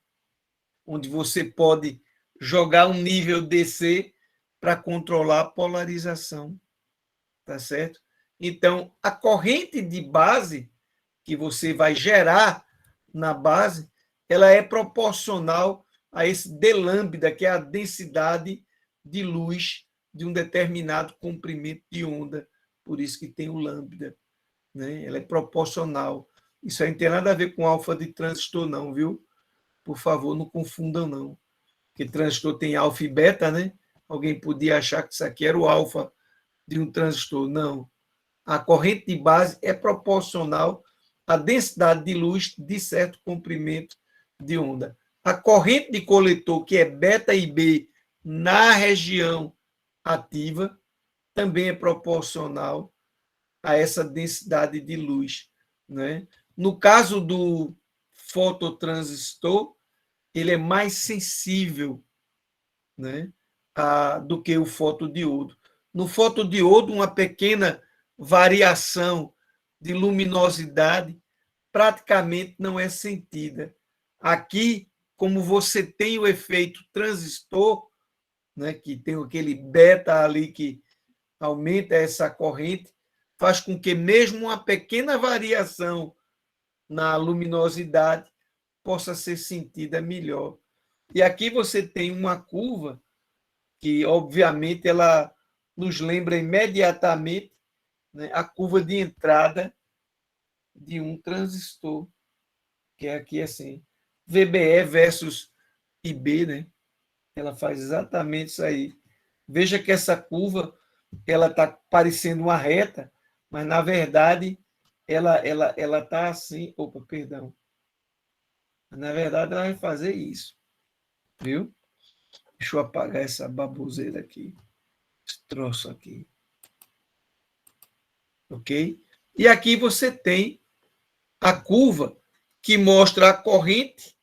onde você pode jogar um nível DC para controlar a polarização. Tá certo? Então, a corrente de base que você vai gerar na base, ela é proporcional a esse d lambda, que é a densidade de luz de um determinado comprimento de onda. Por isso que tem o lambda. Né? Ela é proporcional. Isso aí não tem nada a ver com alfa de transistor, não, viu? Por favor, não confundam, não. Porque transistor tem alfa e beta, né? Alguém podia achar que isso aqui era o alfa de um transistor. Não. A corrente de base é proporcional à densidade de luz de certo comprimento de onda. A corrente de coletor, que é beta e B na região ativa, também é proporcional a essa densidade de luz. Né? No caso do fototransistor, ele é mais sensível, né, do que o fotodiodo. No fotodiodo, uma pequena variação de luminosidade praticamente não é sentida. Aqui, como você tem o efeito transistor, né, que tem aquele beta ali que aumenta essa corrente, faz com que mesmo uma pequena variação na luminosidade possa ser sentida melhor. E aqui você tem uma curva que, obviamente, ela nos lembra imediatamente, né, a curva de entrada de um transistor, que é aqui assim, VBE versus IB, né? Ela faz exatamente isso aí. Veja que essa curva ela está parecendo uma reta, mas, na verdade, ela está assim... Opa, perdão. Na verdade, ela vai fazer isso. Viu? Deixa eu apagar essa baboseira aqui. Esse troço aqui. Ok? E aqui você tem a curva que mostra a corrente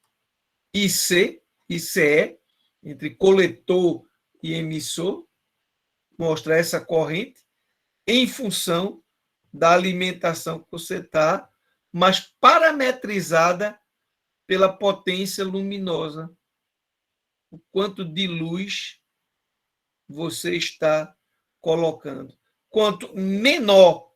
IC, ICE, entre coletor e emissor, mostra essa corrente em função da alimentação que você está, mas parametrizada pela potência luminosa. O quanto de luz você está colocando. Quanto menor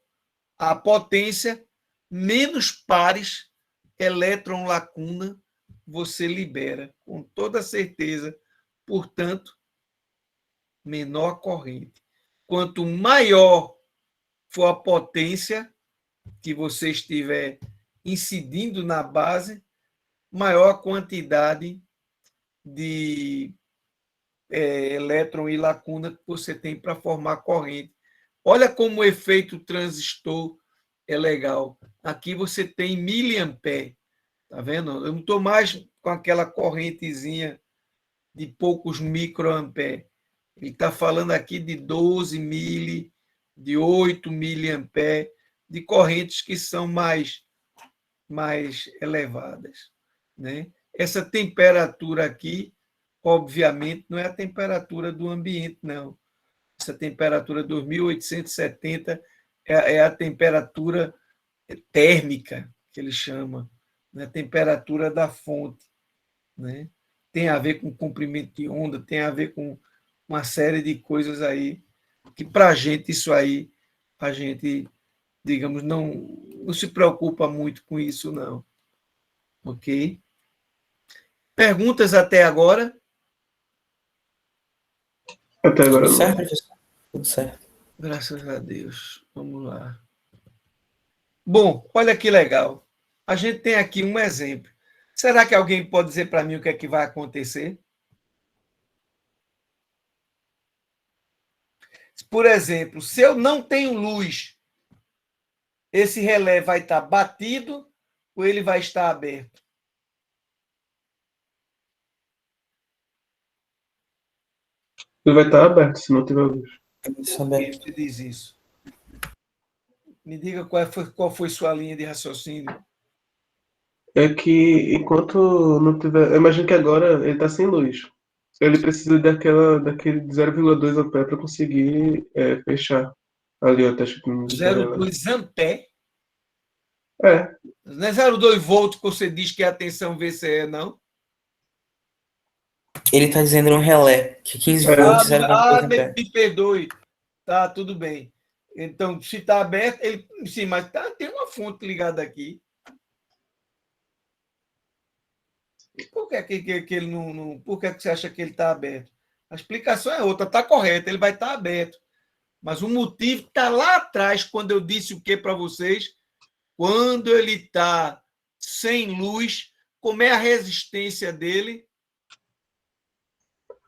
a potência, menos pares elétron-lacuna você libera, com toda certeza. Portanto, menor a corrente. quanto maior for a potência que você estiver incidindo na base, maior a quantidade de elétron e lacuna que você tem para formar corrente. Olha como o efeito transistor é legal. Aqui você tem miliampere, tá vendo? Eu não estou mais com aquela correntezinha de poucos microampere. Ele está falando aqui de 12 mili, de 8 miliampere, de correntes que são mais elevadas, né? Essa temperatura aqui, obviamente, não é a temperatura do ambiente, não. Essa temperatura 2870 é a temperatura térmica, que ele chama, né? A temperatura da fonte, né? Tem a ver com comprimento de onda, tem a ver com uma série de coisas aí, que para a gente isso aí, a gente, digamos, não se preocupa muito com isso, não. Ok? Perguntas até agora? Até agora Tudo não. certo, professor? Tudo certo. Graças a Deus. Vamos lá. Bom, olha que legal. A gente tem aqui um exemplo. Será que alguém pode dizer para mim o que é que vai acontecer? Por exemplo, se eu não tenho luz, esse relé vai estar batido ou ele vai estar aberto? Ele vai estar aberto se não tiver luz. Isso Por que aberto. você diz isso? Me diga qual foi sua linha de raciocínio. É que enquanto não tiver. Eu imagino que agora ele está sem luz. Ele precisa daquele 0,2 ampere para conseguir fechar ali a taxa de relé. 0,2 ampere. É, Não é 0,2 volts que você diz que é a tensão VCE, não? Ele está dizendo um relé, que 15 volts, 0,2 ampere. Me perdoe. Tá, tudo bem. Então, se está aberto, ele. Sim, mas tem uma fonte ligada aqui. Por que ele não. Por que você acha que ele está aberto? A explicação é outra, está correta, ele vai estar aberto. Mas o motivo está lá atrás, quando eu disse o que para vocês? Quando ele está sem luz, como é a resistência dele?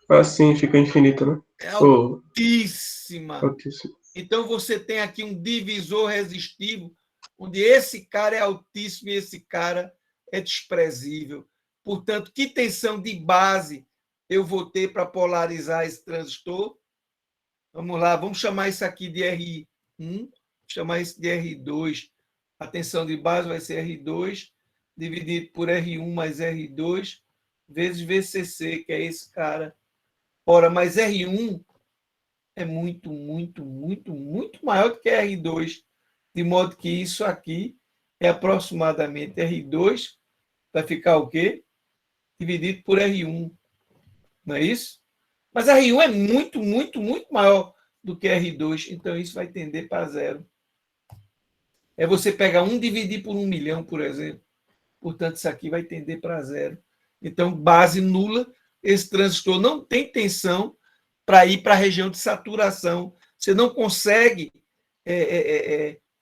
assim fica infinito, né? É Ou altíssima. altíssimo. Então você tem aqui um divisor resistivo, onde esse cara é altíssimo e esse cara é desprezível. Portanto, que tensão de base eu vou ter para polarizar esse transistor? Vamos lá, vamos chamar isso aqui de R1, chamar isso de R2. A tensão de base vai ser R2 dividido por R1 mais R2 vezes VCC, que é esse cara. Ora, mas R1 é muito, muito, muito, muito maior do que R2, de modo que isso aqui é aproximadamente R2, vai ficar o quê? Dividido por R1, não é isso? Mas R1 é muito, muito, muito maior do que R2, então isso vai tender para zero. É você pegar 1 e dividir por 1 milhão, por exemplo. Portanto, isso aqui vai tender para zero. Então, base nula, esse transistor não tem tensão para ir para a região de saturação. Você não consegue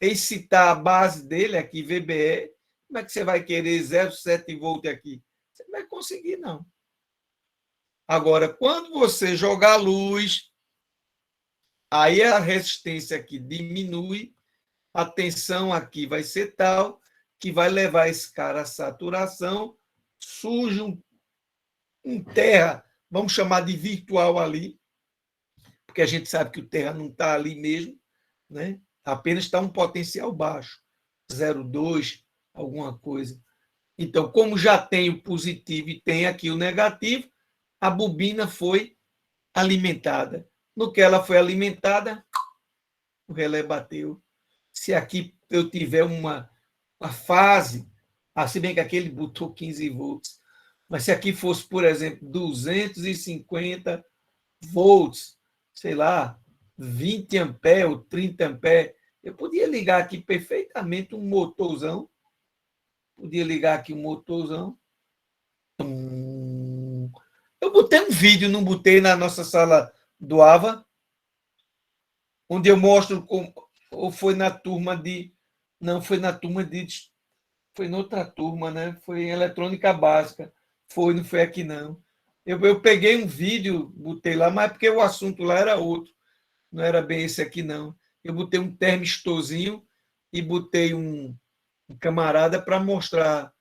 excitar a base dele aqui, VBE. Como é que você vai querer 0,7 volt aqui? Você não vai conseguir, não. Agora, quando você jogar luz, aí a resistência aqui diminui, a tensão aqui vai ser tal que vai levar esse cara à saturação, surge um terra, vamos chamar de virtual ali, porque a gente sabe que o terra não está ali mesmo, né? Apenas está um potencial baixo, 0,2, alguma coisa. Então, como já tem o positivo e tem aqui o negativo, a bobina foi alimentada. No que ela foi alimentada, o relé bateu. Se aqui eu tiver uma fase, se bem que aqui ele botou 15 volts, mas se aqui fosse, por exemplo, 250 volts, sei lá, 20 ampere ou 30 ampere, eu podia ligar aqui perfeitamente um motorzão, Eu botei um vídeo, não botei na nossa sala do AVA, onde eu mostro como, ou foi na turma de, não foi na turma de, foi noutra turma, né? Foi em eletrônica básica. Não foi aqui não. Eu peguei um vídeo, botei lá, mas porque o assunto lá era outro, não era bem esse aqui não. Eu botei um termistorzinho e botei um camarada para mostrar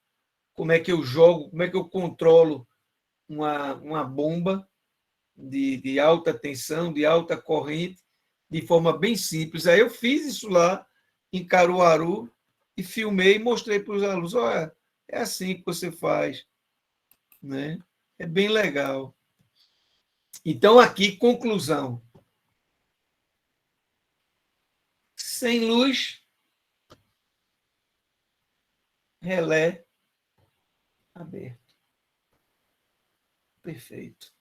como é que eu jogo, como é que eu controlo uma bomba de alta tensão, de alta corrente, de forma bem simples. Aí eu fiz isso lá em Caruaru e filmei e mostrei para os alunos. Olha, é assim que você faz. Né? É bem legal. Então, aqui, conclusão. Sem luz, relé aberto. Perfeito.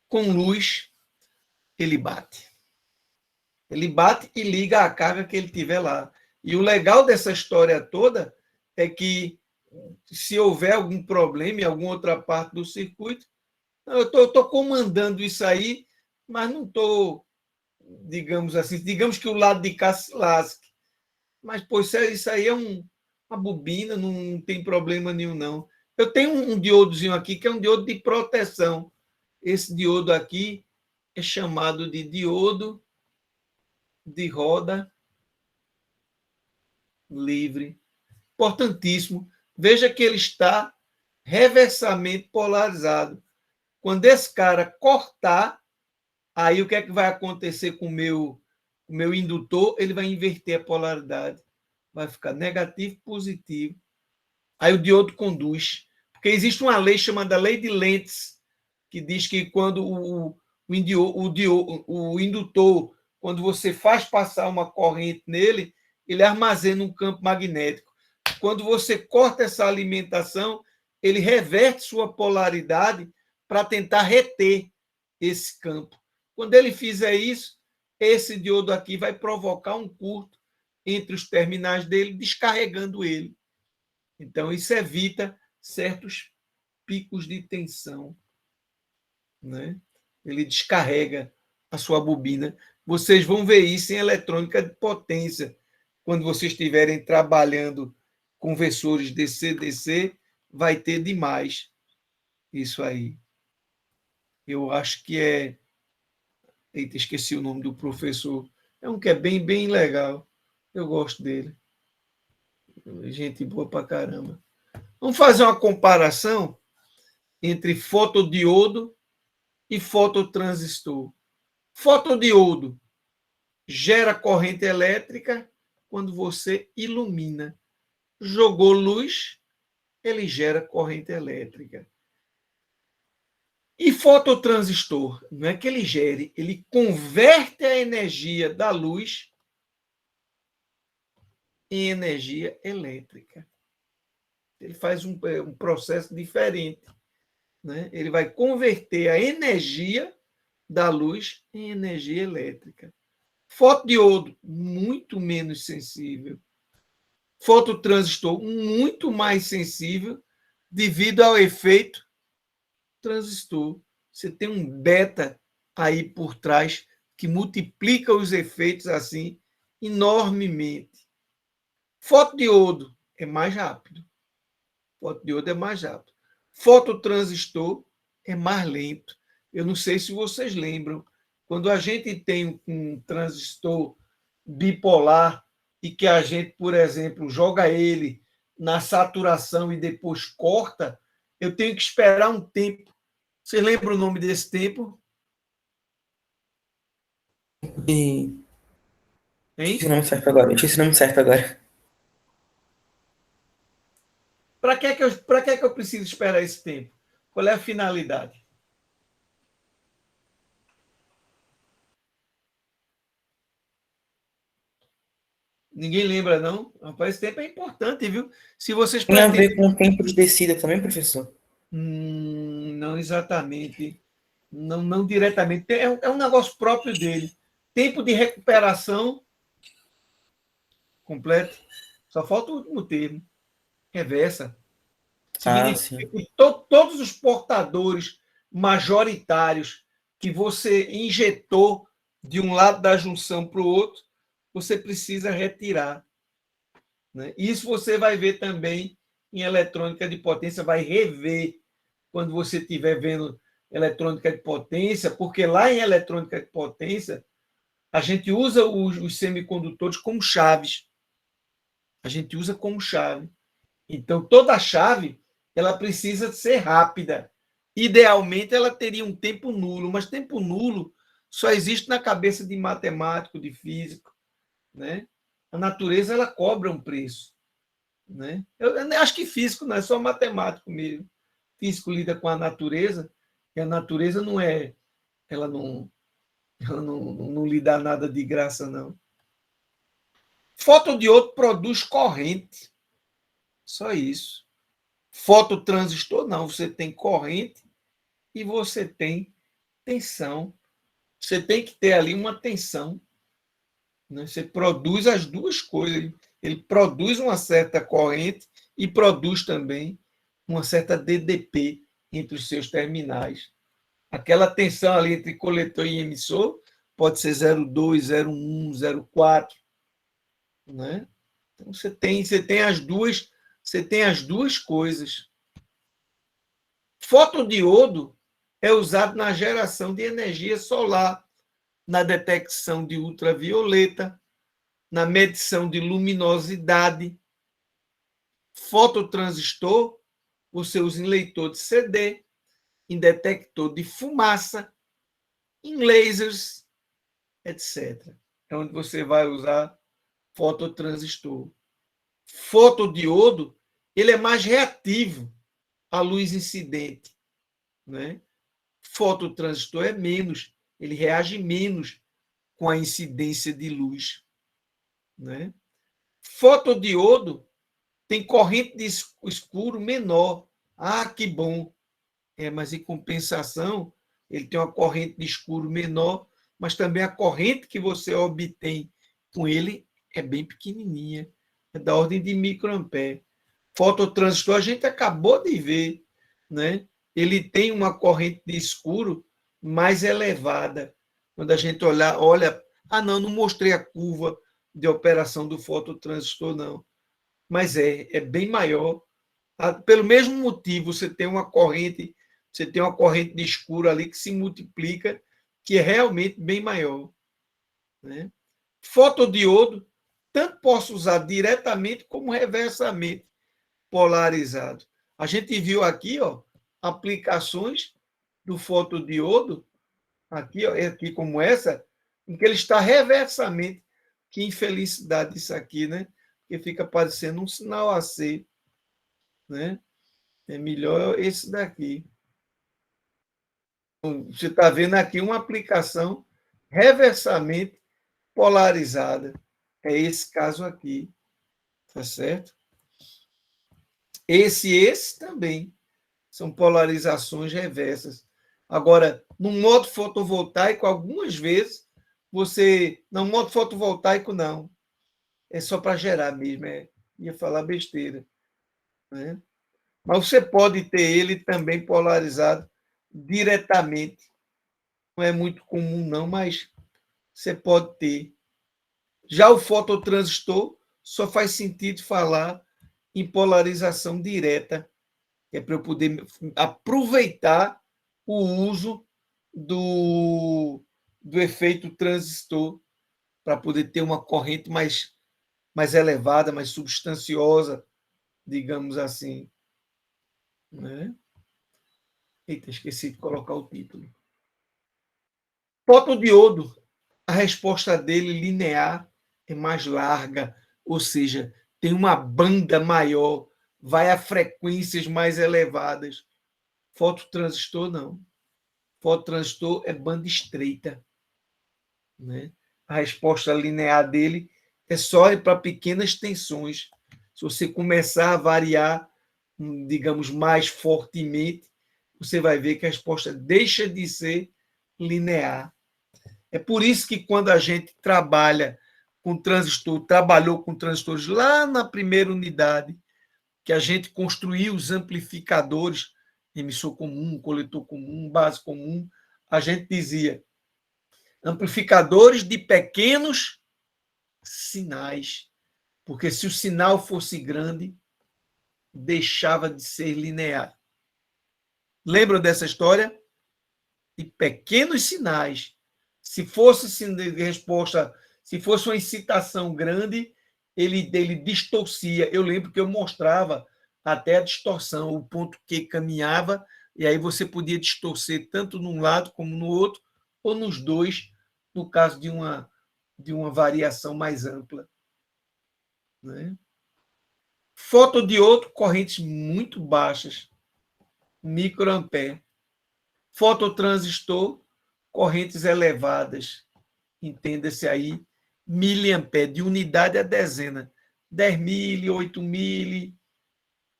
Com luz, ele bate. Ele bate e liga a carga que ele tiver lá. E o legal dessa história toda é que, se houver algum problema em alguma outra parte do circuito, eu estou comandando isso aí, mas não estou, digamos assim, digamos que o lado de cá se lasque. Mas, pô, isso aí é uma bobina, não tem problema nenhum, não. Eu tenho um diodozinho aqui, que é um diodo de proteção. Esse diodo aqui é chamado de diodo de roda livre. Importantíssimo. Veja que ele está reversamente polarizado. Quando esse cara cortar, aí o que é que vai acontecer com o meu indutor? Ele vai inverter a polaridade. Vai ficar negativo, positivo. Aí o diodo conduz. Porque existe uma lei chamada lei de Lentz, que diz que quando o indutor, quando você faz passar uma corrente nele, ele armazena um campo magnético. Quando você corta essa alimentação, ele reverte sua polaridade para tentar reter esse campo. Quando ele fizer isso, esse diodo aqui vai provocar um curto entre os terminais dele, descarregando ele. Então, isso evita certos picos de tensão. Né? Ele descarrega a sua bobina. Vocês vão ver isso em eletrônica de potência. Quando vocês estiverem trabalhando conversores DC-DC, vai ter demais isso aí. Eu acho que é... Eita, esqueci o nome do professor. É um que é bem, bem legal. Eu gosto dele. Gente boa pra caramba. Vamos fazer uma comparação entre fotodiodo e fototransistor. Fotodiodo gera corrente elétrica quando você ilumina. Jogou luz, ele gera corrente elétrica. E fototransistor, não é que ele gere, ele converte a energia da luz em energia elétrica. Ele faz um processo diferente. Né? Ele vai converter a energia da luz em energia elétrica. Fotodiodo, muito menos sensível. Fototransistor, muito mais sensível devido ao efeito transistor. Você tem um beta aí por trás que multiplica os efeitos assim enormemente. Fotodiodo é mais rápido. Fotodiodo é mais rápido. Fototransistor é mais lento. Eu não sei se vocês lembram, quando a gente tem um transistor bipolar e que a gente, por exemplo, joga ele na saturação e depois corta, eu tenho que esperar um tempo. Você lembra o nome desse tempo? E Hein? esqueci o nome certo agora. Esqueci o nome certo agora. Para que é que eu preciso esperar esse tempo? Qual é a finalidade? Ninguém lembra, não? Rapaz, esse tempo é importante, viu? Se vocês Tem a pretendem... ver com o tempo de descida também, professor? Não exatamente. Não diretamente. É um negócio próprio dele. Tempo de recuperação completo. Só falta o último termo. Reversa. Significa Sim. que todos os portadores majoritários que você injetou de um lado da junção para o outro, você precisa retirar. Né? Isso você vai ver também em eletrônica de potência, vai rever quando você estiver vendo eletrônica de potência, porque lá em eletrônica de potência, a gente usa os semicondutores como chaves. A gente usa como chave. Então, toda chave ela precisa ser rápida. Idealmente, ela teria um tempo nulo, mas tempo nulo só existe na cabeça de matemático, de físico. Né? A natureza ela cobra um preço. Né? Eu acho que físico não é só matemático mesmo. Físico lida com a natureza, e a natureza não é. Ela não lhe dá nada de graça, não. Fotodiodo produz corrente. Só isso. Fototransistor, não. Você tem corrente e você tem tensão. Você tem que ter ali uma tensão. Né? Você produz as duas coisas. Ele produz uma certa corrente e produz também uma certa DDP entre os seus terminais. Aquela tensão ali entre coletor e emissor pode ser 0,2, 0,1, 0,4. Né? Então você tem as duas coisas. Fotodiodo é usado na geração de energia solar, na detecção de ultravioleta, na medição de luminosidade. Fototransistor você usa em leitor de CD, em detector de fumaça, em lasers, etc. É onde você vai usar fototransistor. Fotodiodo ele é mais reativo à luz incidente. Né? Fototransistor é menos, ele reage menos com a incidência de luz. Né? Fotodiodo tem corrente de escuro menor. Ah, que bom! Mas em compensação, ele tem uma corrente de escuro menor, mas também a corrente que você obtém com ele é bem pequenininha, é da ordem de microampere. Fototransistor a gente acabou de ver, né? Ele tem uma corrente de escuro mais elevada. Quando a gente olha, não mostrei a curva de operação do fototransistor, não. Mas é bem maior. Pelo mesmo motivo, você tem uma corrente de escuro ali que se multiplica, que é realmente bem maior. Né? Fotodiodo, tanto posso usar diretamente como reversamente polarizado. A gente viu aqui, aplicações do fotodiodo, aqui como essa, em que ele está reversamente. Que infelicidade isso aqui, né? Porque fica parecendo um sinal AC. Né? É melhor esse daqui. Você está vendo aqui uma aplicação reversamente polarizada. É esse caso aqui. Tá certo? Esse também são polarizações reversas. Agora, no modo fotovoltaico, algumas vezes você. Não, modo fotovoltaico não. É só para gerar mesmo. Ia falar besteira. Né? Mas você pode ter ele também polarizado diretamente. Não é muito comum, não, mas você pode ter. Já o fototransistor só faz sentido falar em polarização direta, que é para eu poder aproveitar o uso do efeito transistor para poder ter uma corrente mais elevada, mais substanciosa, digamos assim. Né? Eita, esqueci de colocar o título. Fotodiodo, a resposta dele linear é mais larga, ou seja, tem uma banda maior, vai a frequências mais elevadas. Fototransistor, não. Fototransistor é banda estreita. Né? A resposta linear dele é só para pequenas tensões. Se você começar a variar, digamos, mais fortemente, você vai ver que a resposta deixa de ser linear. É por isso que quando a gente trabalhou com transistores lá na primeira unidade, que a gente construiu os amplificadores, emissor comum, coletor comum, base comum, a gente dizia, Amplificadores de pequenos sinais. Porque se o sinal fosse grande, deixava de ser linear. Lembram dessa história? De pequenos sinais. Se fosse resposta, se fosse uma excitação grande, ele distorcia. Eu lembro que eu mostrava até a distorção, o ponto que caminhava, e aí você podia distorcer tanto num lado como no outro, ou nos dois, no caso de uma variação mais ampla. Né? Fotodiodo, correntes muito baixas, microampere. Fototransistor, correntes elevadas, entenda-se aí, miliampere, de unidade a dezena, 10.000, 8.000,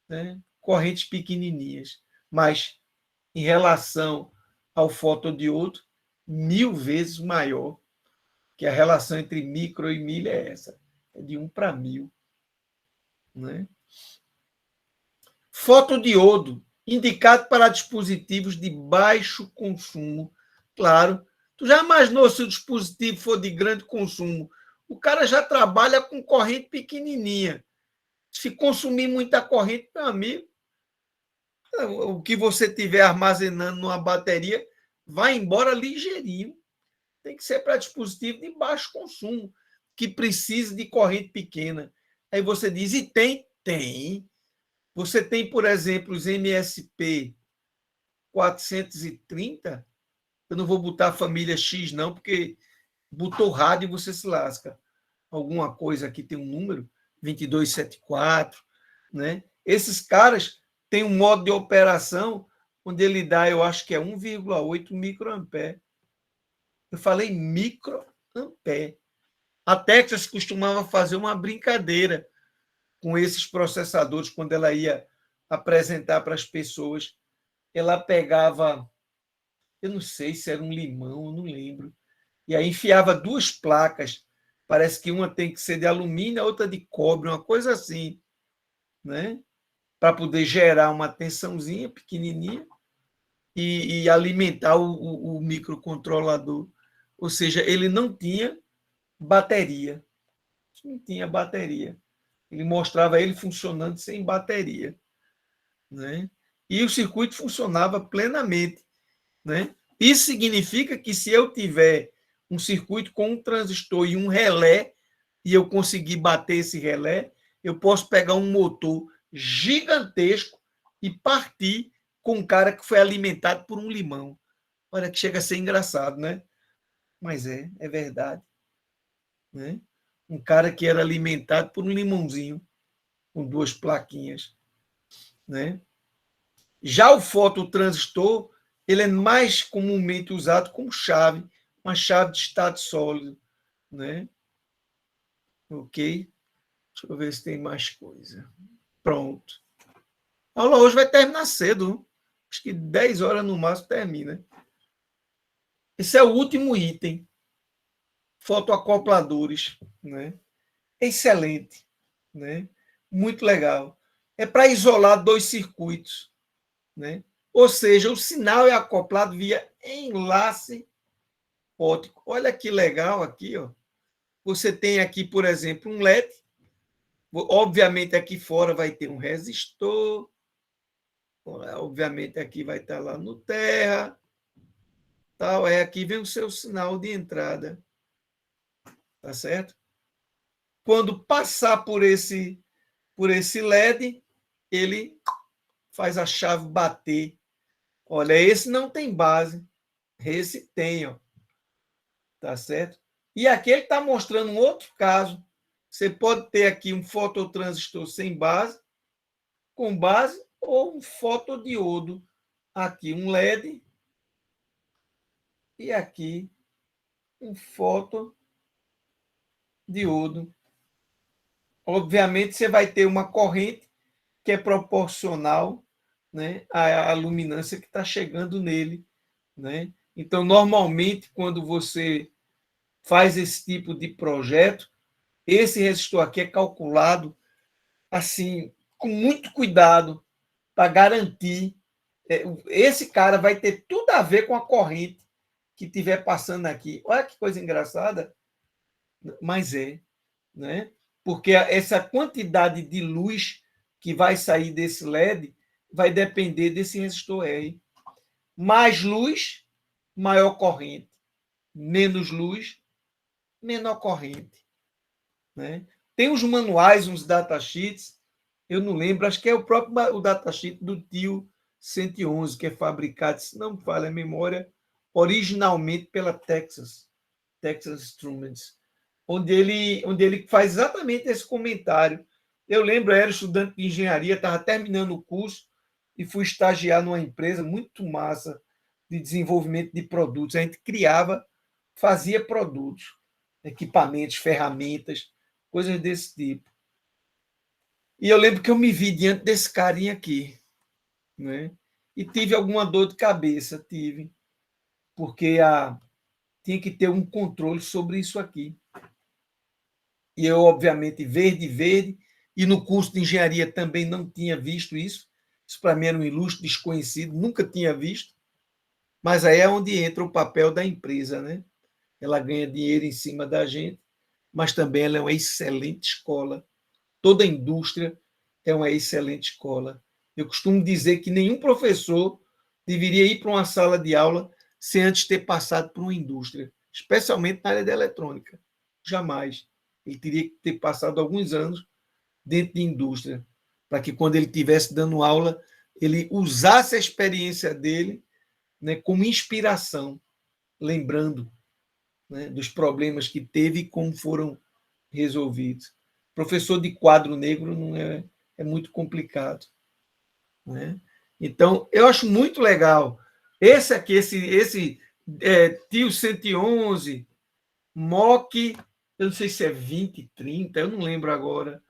né? Correntes pequenininhas. Mas, em relação ao fotodiodo, 1000 vezes maior, que a relação entre micro e milha é essa, é de 1 para 1000. Né? Fotodiodo, indicado para dispositivos de baixo consumo. Claro, tu já imaginou se o dispositivo for de grande consumo? O cara já trabalha com corrente pequenininha. Se consumir muita corrente, meu amigo, o que você tiver armazenando numa bateria vai embora ligeirinho. Tem que ser para dispositivo de baixo consumo, que precise de corrente pequena. Aí você diz, e tem? Tem. Você tem, por exemplo, os MSP 430. Eu não vou botar a família X, não, porque botou rádio e você se lasca. Alguma coisa aqui tem um número, 2274. Né? Esses caras têm um modo de operação onde ele dá, eu acho que é 1,8 microampere. Eu falei microampere. A Texas costumava fazer uma brincadeira com esses processadores quando ela ia apresentar para as pessoas. Ela pegava, eu não sei se era um limão, eu não lembro, e aí enfiava 2 placas, parece que uma tem que ser de alumínio, a outra de cobre, uma coisa assim, né? Para poder gerar uma tensãozinha pequenininha e alimentar o microcontrolador. Ou seja, ele não tinha bateria. Não tinha bateria. Ele mostrava ele funcionando sem bateria. Né? E o circuito funcionava plenamente. Né? Isso significa que se eu tiver um circuito com um transistor e um relé, e eu conseguir bater esse relé, eu posso pegar um motor gigantesco e partir com um cara que foi alimentado por um limão. Olha que chega a ser engraçado, né? Mas é verdade. Né? Um cara que era alimentado por um limãozinho com 2 plaquinhas. Né? Já o fototransistor, ele é mais comumente usado como chave, uma chave de estado sólido. Né? Ok? Deixa eu ver se tem mais coisa. Pronto. A aula hoje vai terminar cedo. Acho que 10 horas no máximo termina. Esse é o último item. Fotoacopladores. Né? Excelente. Né? Muito legal. É para isolar 2 circuitos. Né? Ou seja, o sinal é acoplado via enlace óptico. Olha que legal aqui. Ó. Você tem aqui, por exemplo, um LED. Obviamente, aqui fora vai ter um resistor. Obviamente, aqui vai estar lá no terra. Tal. Aqui vem o seu sinal de entrada. Tá certo? Quando passar por esse LED, ele faz a chave bater. Olha, esse não tem base. Esse tem, ó. Tá certo? E aqui ele está mostrando um outro caso. Você pode ter aqui um fototransistor sem base, com base, ou um fotodiodo. Aqui um LED e aqui um fotodiodo. Obviamente, você vai ter uma corrente que é proporcional, né, à luminância que está chegando nele. Né? Então, normalmente, quando você faz esse tipo de projeto, esse resistor aqui é calculado assim, com muito cuidado, para garantir. Esse cara vai ter tudo a ver com a corrente que estiver passando aqui. Olha que coisa engraçada, mas né? Porque essa quantidade de luz que vai sair desse LED vai depender desse resistor R. Mais luz, maior corrente. Menos luz, menor corrente. Né? Tem uns manuais, uns datasheets, eu não lembro, acho que é o próprio datasheet do TIO 111, que é fabricado, se não me falha a memória, originalmente pela Texas Instruments, onde ele faz exatamente esse comentário. Eu lembro, eu era estudante de engenharia, estava terminando o curso e fui estagiar numa empresa muito massa de desenvolvimento de produtos. A gente fazia produtos, equipamentos, ferramentas, coisas desse tipo. E eu lembro que eu me vi diante desse carinha aqui, né? E tive alguma dor de cabeça, porque tinha que ter um controle sobre isso aqui. E eu, obviamente, verde, e no curso de engenharia também não tinha visto isso. Isso para mim era um ilustre desconhecido, nunca tinha visto. Mas aí é onde entra o papel da empresa, né? Ela ganha dinheiro em cima da gente, mas também ela é uma excelente escola. Toda a indústria é uma excelente escola. Eu costumo dizer que nenhum professor deveria ir para uma sala de aula sem antes ter passado por uma indústria, especialmente na área da eletrônica. Jamais. Ele teria que ter passado alguns anos dentro de indústria, para que quando ele estivesse dando aula, ele usasse a experiência dele, né, como inspiração, lembrando, né, dos problemas que teve e como foram resolvidos. Professor de quadro negro não é muito complicado, né? Então, eu acho muito legal. Esse aqui, esse TIO 111, MOC, eu não sei se é 2030, eu não lembro agora.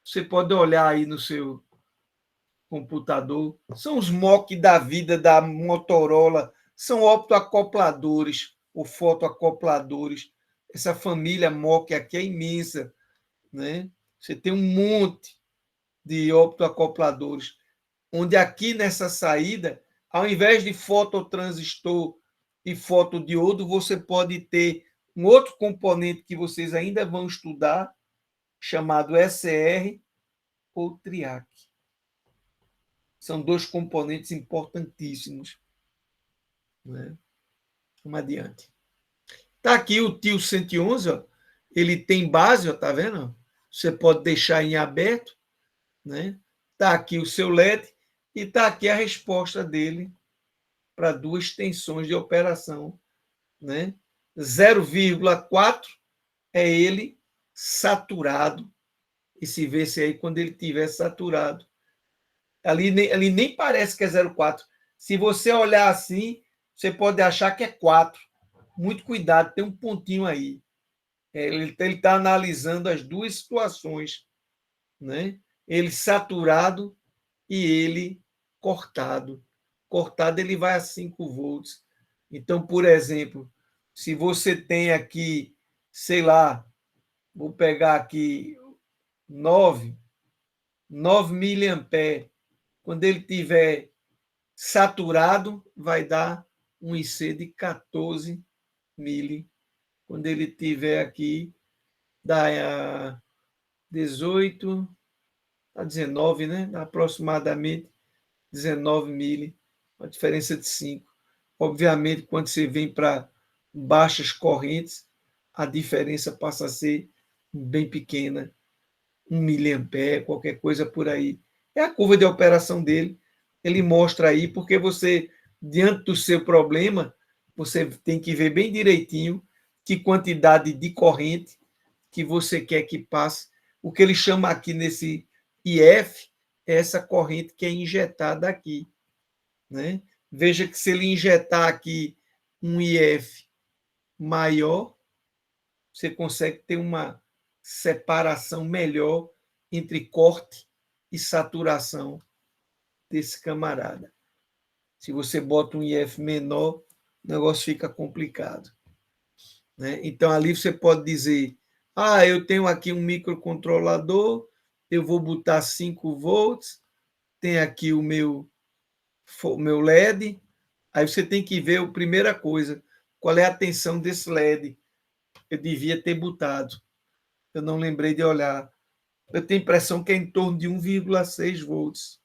Você pode olhar aí no seu computador. São os MOC da vida da Motorola, são optoacopladores ou fotoacopladores. Essa família MOC aqui é imensa, né? Você tem um monte de optoacopladores, onde aqui nessa saída, ao invés de fototransistor e fotodiodo, você pode ter um outro componente que vocês ainda vão estudar, chamado SR ou TRIAC. São dois componentes importantíssimos. Né? Vamos adiante. Está aqui o TIO 111, ó. Ele tem base, está vendo? Você pode deixar em aberto. Né? Está aqui o seu LED e está aqui a resposta dele para duas tensões de operação. Né? 0,4 é ele saturado. E se vê-se aí quando ele estiver saturado. Ali nem parece que é 0,4. Se você olhar assim, você pode achar que é 4. Muito cuidado, tem um pontinho aí. Ele está analisando as duas situações, né? Ele saturado e ele cortado. Cortado, ele vai a 5 volts. Então, por exemplo, se você tem aqui, sei lá, vou pegar aqui 9 miliamperes, quando ele tiver saturado, vai dar um IC de 14 mili. Quando ele tiver aqui, dá 18 a 19, né? Aproximadamente 19 mili, uma diferença de 5. Obviamente, quando você vem para baixas correntes, a diferença passa a ser bem pequena, 1 miliampere, qualquer coisa por aí. É a curva de operação dele, ele mostra aí, porque você, diante do seu problema, você tem que ver bem direitinho que quantidade de corrente que você quer que passe. O que ele chama aqui nesse IF é essa corrente que é injetada aqui. Né? Veja que se ele injetar aqui um IF maior, você consegue ter uma separação melhor entre corte e saturação desse camarada. Se você bota um IF menor, o negócio fica complicado. Né? Então, ali você pode dizer, eu tenho aqui um microcontrolador, eu vou botar 5 volts, tem aqui o meu LED, aí você tem que ver a primeira coisa, qual é a tensão desse LED. Eu devia ter botado. Eu não lembrei de olhar. Eu tenho a impressão que é em torno de 1,6 volts.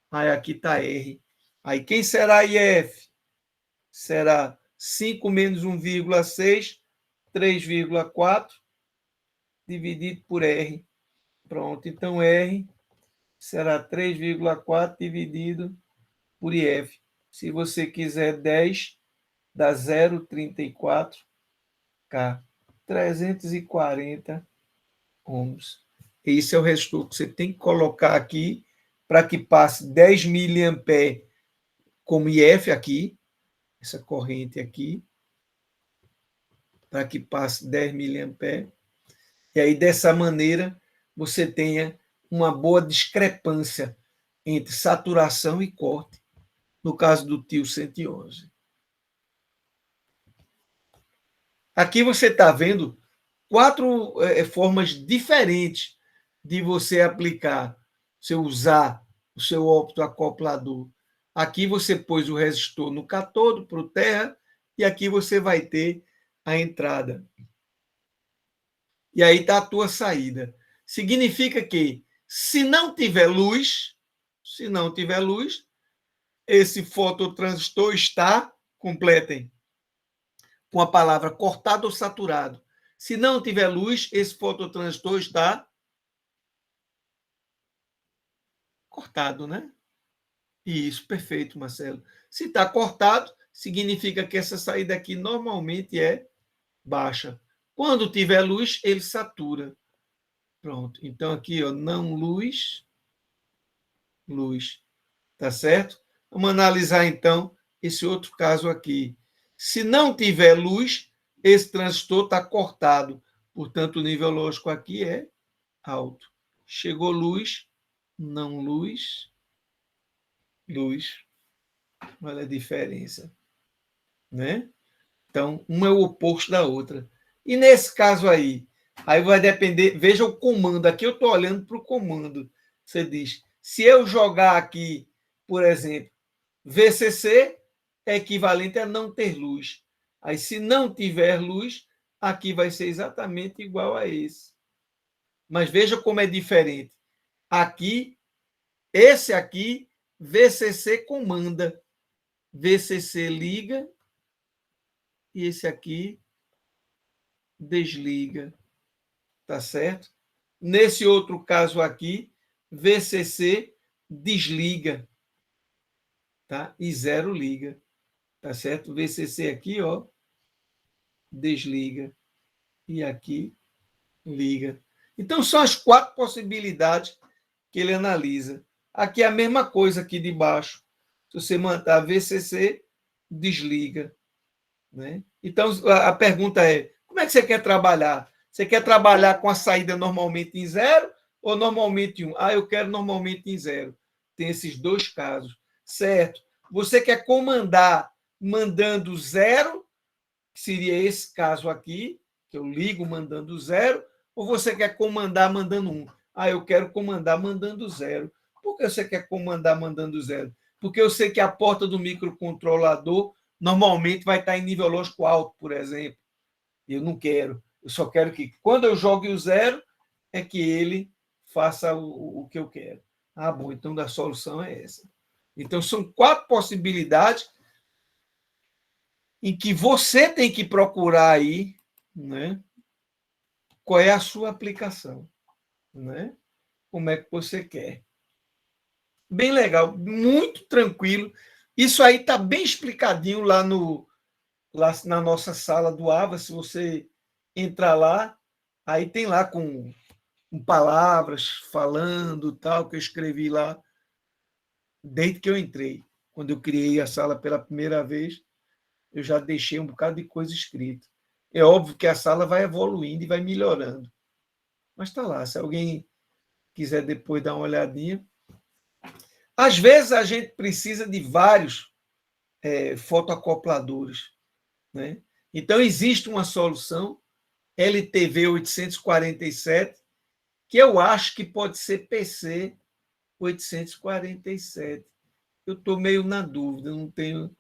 Aí aqui está R. Aí quem será IF? Será 5 menos 1,6, 3,4, dividido por R. Pronto, então R será 3,4 dividido por IF. Se você quiser 10, dá 0,34 K. 340 ohms. Esse é o resistor que você tem que colocar aqui para que passe 10 miliamperes como IF aqui, essa corrente aqui, para que passe 10 miliamperes. E aí, dessa maneira, você tenha uma boa discrepância entre saturação e corte, no caso do TIO 111. Aqui você está vendo 4 formas diferentes de você aplicar, você usar o seu optoacoplador. Aqui você pôs o resistor no cátodo, para o terra, e aqui você vai ter a entrada. E aí está a tua saída. Significa que, se não tiver luz, esse fototransistor está, completem, com a palavra cortado ou saturado. Se não tiver luz, esse fototransistor está cortado, né? Isso, perfeito, Marcelo. Se está cortado, significa que essa saída aqui normalmente é baixa. Quando tiver luz, ele satura. Pronto. Então, aqui, ó, não luz, luz. Tá certo? Vamos analisar, então, esse outro caso aqui. Se não tiver luz, esse transistor está cortado. Portanto, o nível lógico aqui é alto. Chegou luz, não luz, luz. Olha a diferença. Né? Então, uma é o oposto da outra. E nesse caso aí vai depender, veja o comando. Aqui eu estou olhando para o comando. Você diz, se eu jogar aqui, por exemplo, VCC é equivalente a não ter luz. Aí, se não tiver luz, aqui vai ser exatamente igual a esse. Mas veja como é diferente. Aqui, esse aqui, VCC comanda. VCC liga e esse aqui desliga. Tá certo? Nesse outro caso aqui, VCC desliga, tá? E 0 liga. Tá certo? VCC aqui, ó, desliga. E aqui liga. Então, são as 4 possibilidades que ele analisa. Aqui é a mesma coisa aqui de baixo. Se você mandar VCC, desliga. Né? Então, a pergunta é, como é que você quer trabalhar? Você quer trabalhar com a saída normalmente em 0 ou normalmente em 1? Eu quero normalmente em 0. Tem esses 2 casos. Certo. Você quer comandar mandando 0, que seria esse caso aqui, que eu ligo mandando 0, ou você quer comandar mandando 1? Eu quero comandar mandando 0. Por que você quer comandar mandando 0? Porque eu sei que a porta do microcontrolador normalmente vai estar em nível lógico alto, por exemplo. Eu não quero. Eu só quero que, quando eu jogue o 0, é que ele faça o que eu quero. Bom, então a solução é essa. Então, são 4 possibilidades em que você tem que procurar aí, né, qual é a sua aplicação, né? Como é que você quer. Bem legal, muito tranquilo. Isso aí está bem explicadinho lá na nossa sala do AVA. Se você entrar lá, aí tem lá com palavras, falando, tal, que eu escrevi lá desde que eu entrei. Quando eu criei a sala pela primeira vez, eu já deixei um bocado de coisa escrita. É óbvio que a sala vai evoluindo e vai melhorando. Mas está lá, se alguém quiser depois dar uma olhadinha. Às vezes a gente precisa de vários fotoacopladores. Né? Então, existe uma solução, LTV 847, que eu acho que pode ser PC 847. Eu estou meio na dúvida, não tenho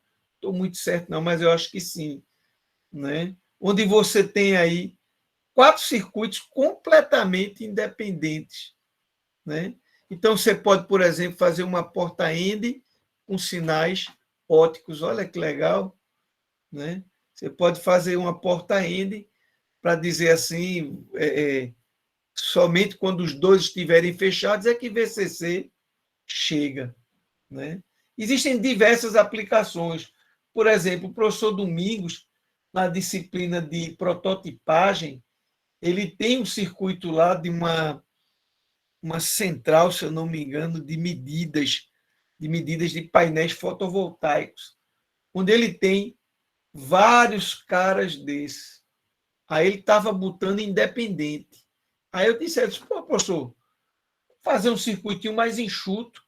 estou muito certo, não, mas eu acho que sim. Né? Onde você tem aí 4 circuitos completamente independentes. Né? Então, você pode, por exemplo, fazer uma porta-end com sinais óticos. Olha que legal. Né? Você pode fazer uma porta-end para dizer assim, somente quando os dois estiverem fechados é que VCC chega. Né? Existem diversas aplicações. Por exemplo, o professor Domingos, na disciplina de prototipagem, ele tem um circuito lá de uma central, se eu não me engano, de medidas de painéis fotovoltaicos, onde ele tem vários caras desses. Aí ele estava botando independente. Aí eu disse, pô, professor, fazer um circuitinho mais enxuto,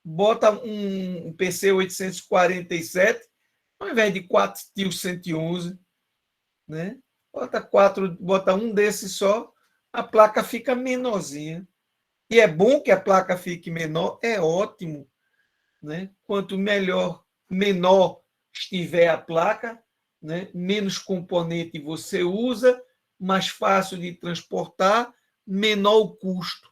bota um PC 847, ao invés de 4 TIL 111, né? Bota um desses só, a placa fica menorzinha. E é bom que a placa fique menor, é ótimo. Né? Quanto menor estiver a placa, né? Menos componente você usa, mais fácil de transportar, menor o custo.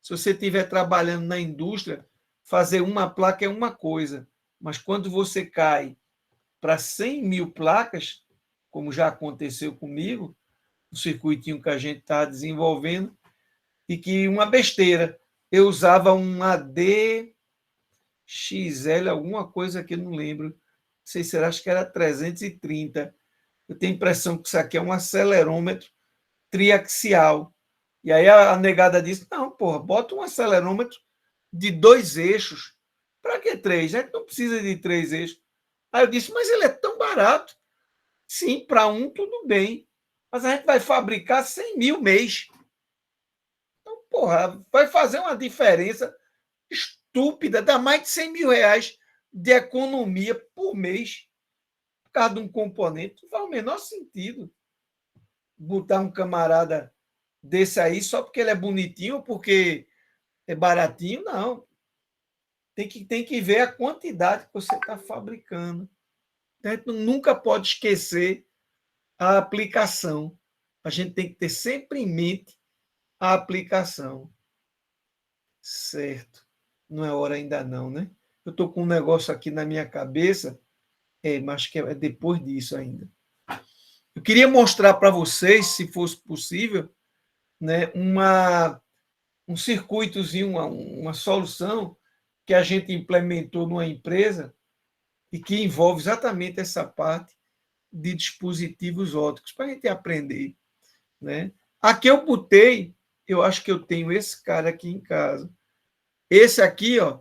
Se você estiver trabalhando na indústria, fazer uma placa é uma coisa, mas quando você cai para 100 mil placas, como já aconteceu comigo, o circuitinho que a gente está desenvolvendo, e que uma besteira, eu usava um AD XL, alguma coisa que eu não lembro, não sei se era, acho que era 330. Eu tenho a impressão que isso aqui é um acelerômetro triaxial. E aí a negada disse, não, porra, bota um acelerômetro de 2 eixos. Para que 3? A gente não precisa de 3 eixos. Aí eu disse, mas ele é tão barato. Sim, para um tudo bem. Mas a gente vai fabricar 100 mil mês. Então, porra, vai fazer uma diferença estúpida, dá mais de 100 mil reais de economia por mês por causa de um componente. Não faz o menor sentido botar um camarada desse aí só porque ele é bonitinho ou porque é baratinho, não. Tem que ver a quantidade que você está fabricando. A gente nunca pode esquecer a aplicação. A gente tem que ter sempre em mente a aplicação. Certo. Não é hora ainda não, né? Eu estou com um negócio aqui na minha cabeça, mas acho que é depois disso ainda. Eu queria mostrar para vocês, se fosse possível, né, um circuitozinho, uma solução que a gente implementou numa empresa e que envolve exatamente essa parte de dispositivos ópticos, para a gente aprender. Né? Aqui eu botei, eu acho que eu tenho esse cara aqui em casa. Esse aqui, ó,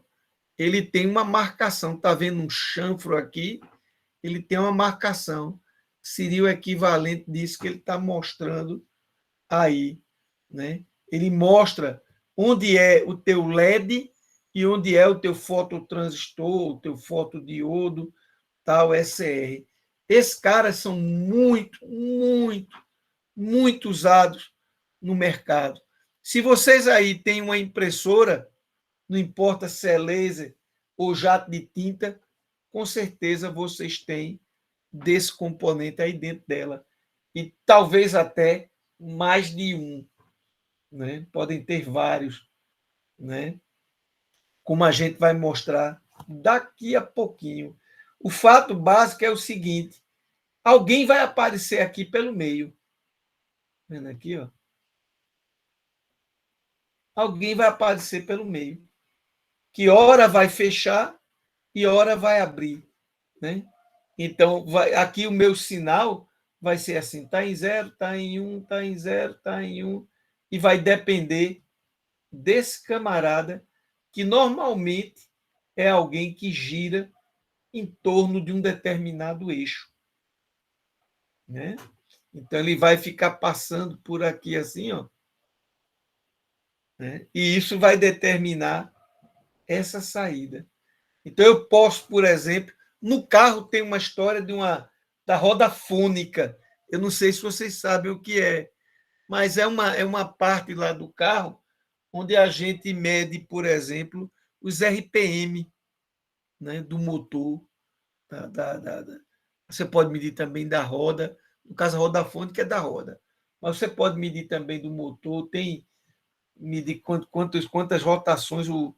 ele tem uma marcação. Está vendo um chanfro aqui? Ele tem uma marcação. Seria o equivalente disso que ele está mostrando aí. Né? Ele mostra onde é o teu LED e onde é o teu fototransistor, o teu fotodiodo, tal, SR. Esses caras são muito, muito, muito usados no mercado. Se vocês aí têm uma impressora, não importa se é laser ou jato de tinta, com certeza vocês têm desse componente aí dentro dela. E talvez até mais de um. Né? Podem ter vários. Né? Como a gente vai mostrar daqui a pouquinho. O fato básico é o seguinte: alguém vai aparecer aqui pelo meio. Vendo aqui, ó. Alguém vai aparecer pelo meio. Que hora vai fechar e hora vai abrir. Né? Então, aqui o meu sinal vai ser assim: está em 0, está em 1, está em 0, está em 1, e vai depender desse camarada, que normalmente é alguém que gira em torno de um determinado eixo. Né? Então, ele vai ficar passando por aqui assim, ó. Né? E isso vai determinar essa saída. Então, eu posso, por exemplo, no carro tem uma história da roda fônica. Eu não sei se vocês sabem o que é, mas é uma parte lá do carro onde a gente mede, por exemplo, os RPM, né, do motor. Você pode medir também da roda, no caso a roda fonte, que é da roda. Mas você pode medir também do motor, tem medir quantas rotações o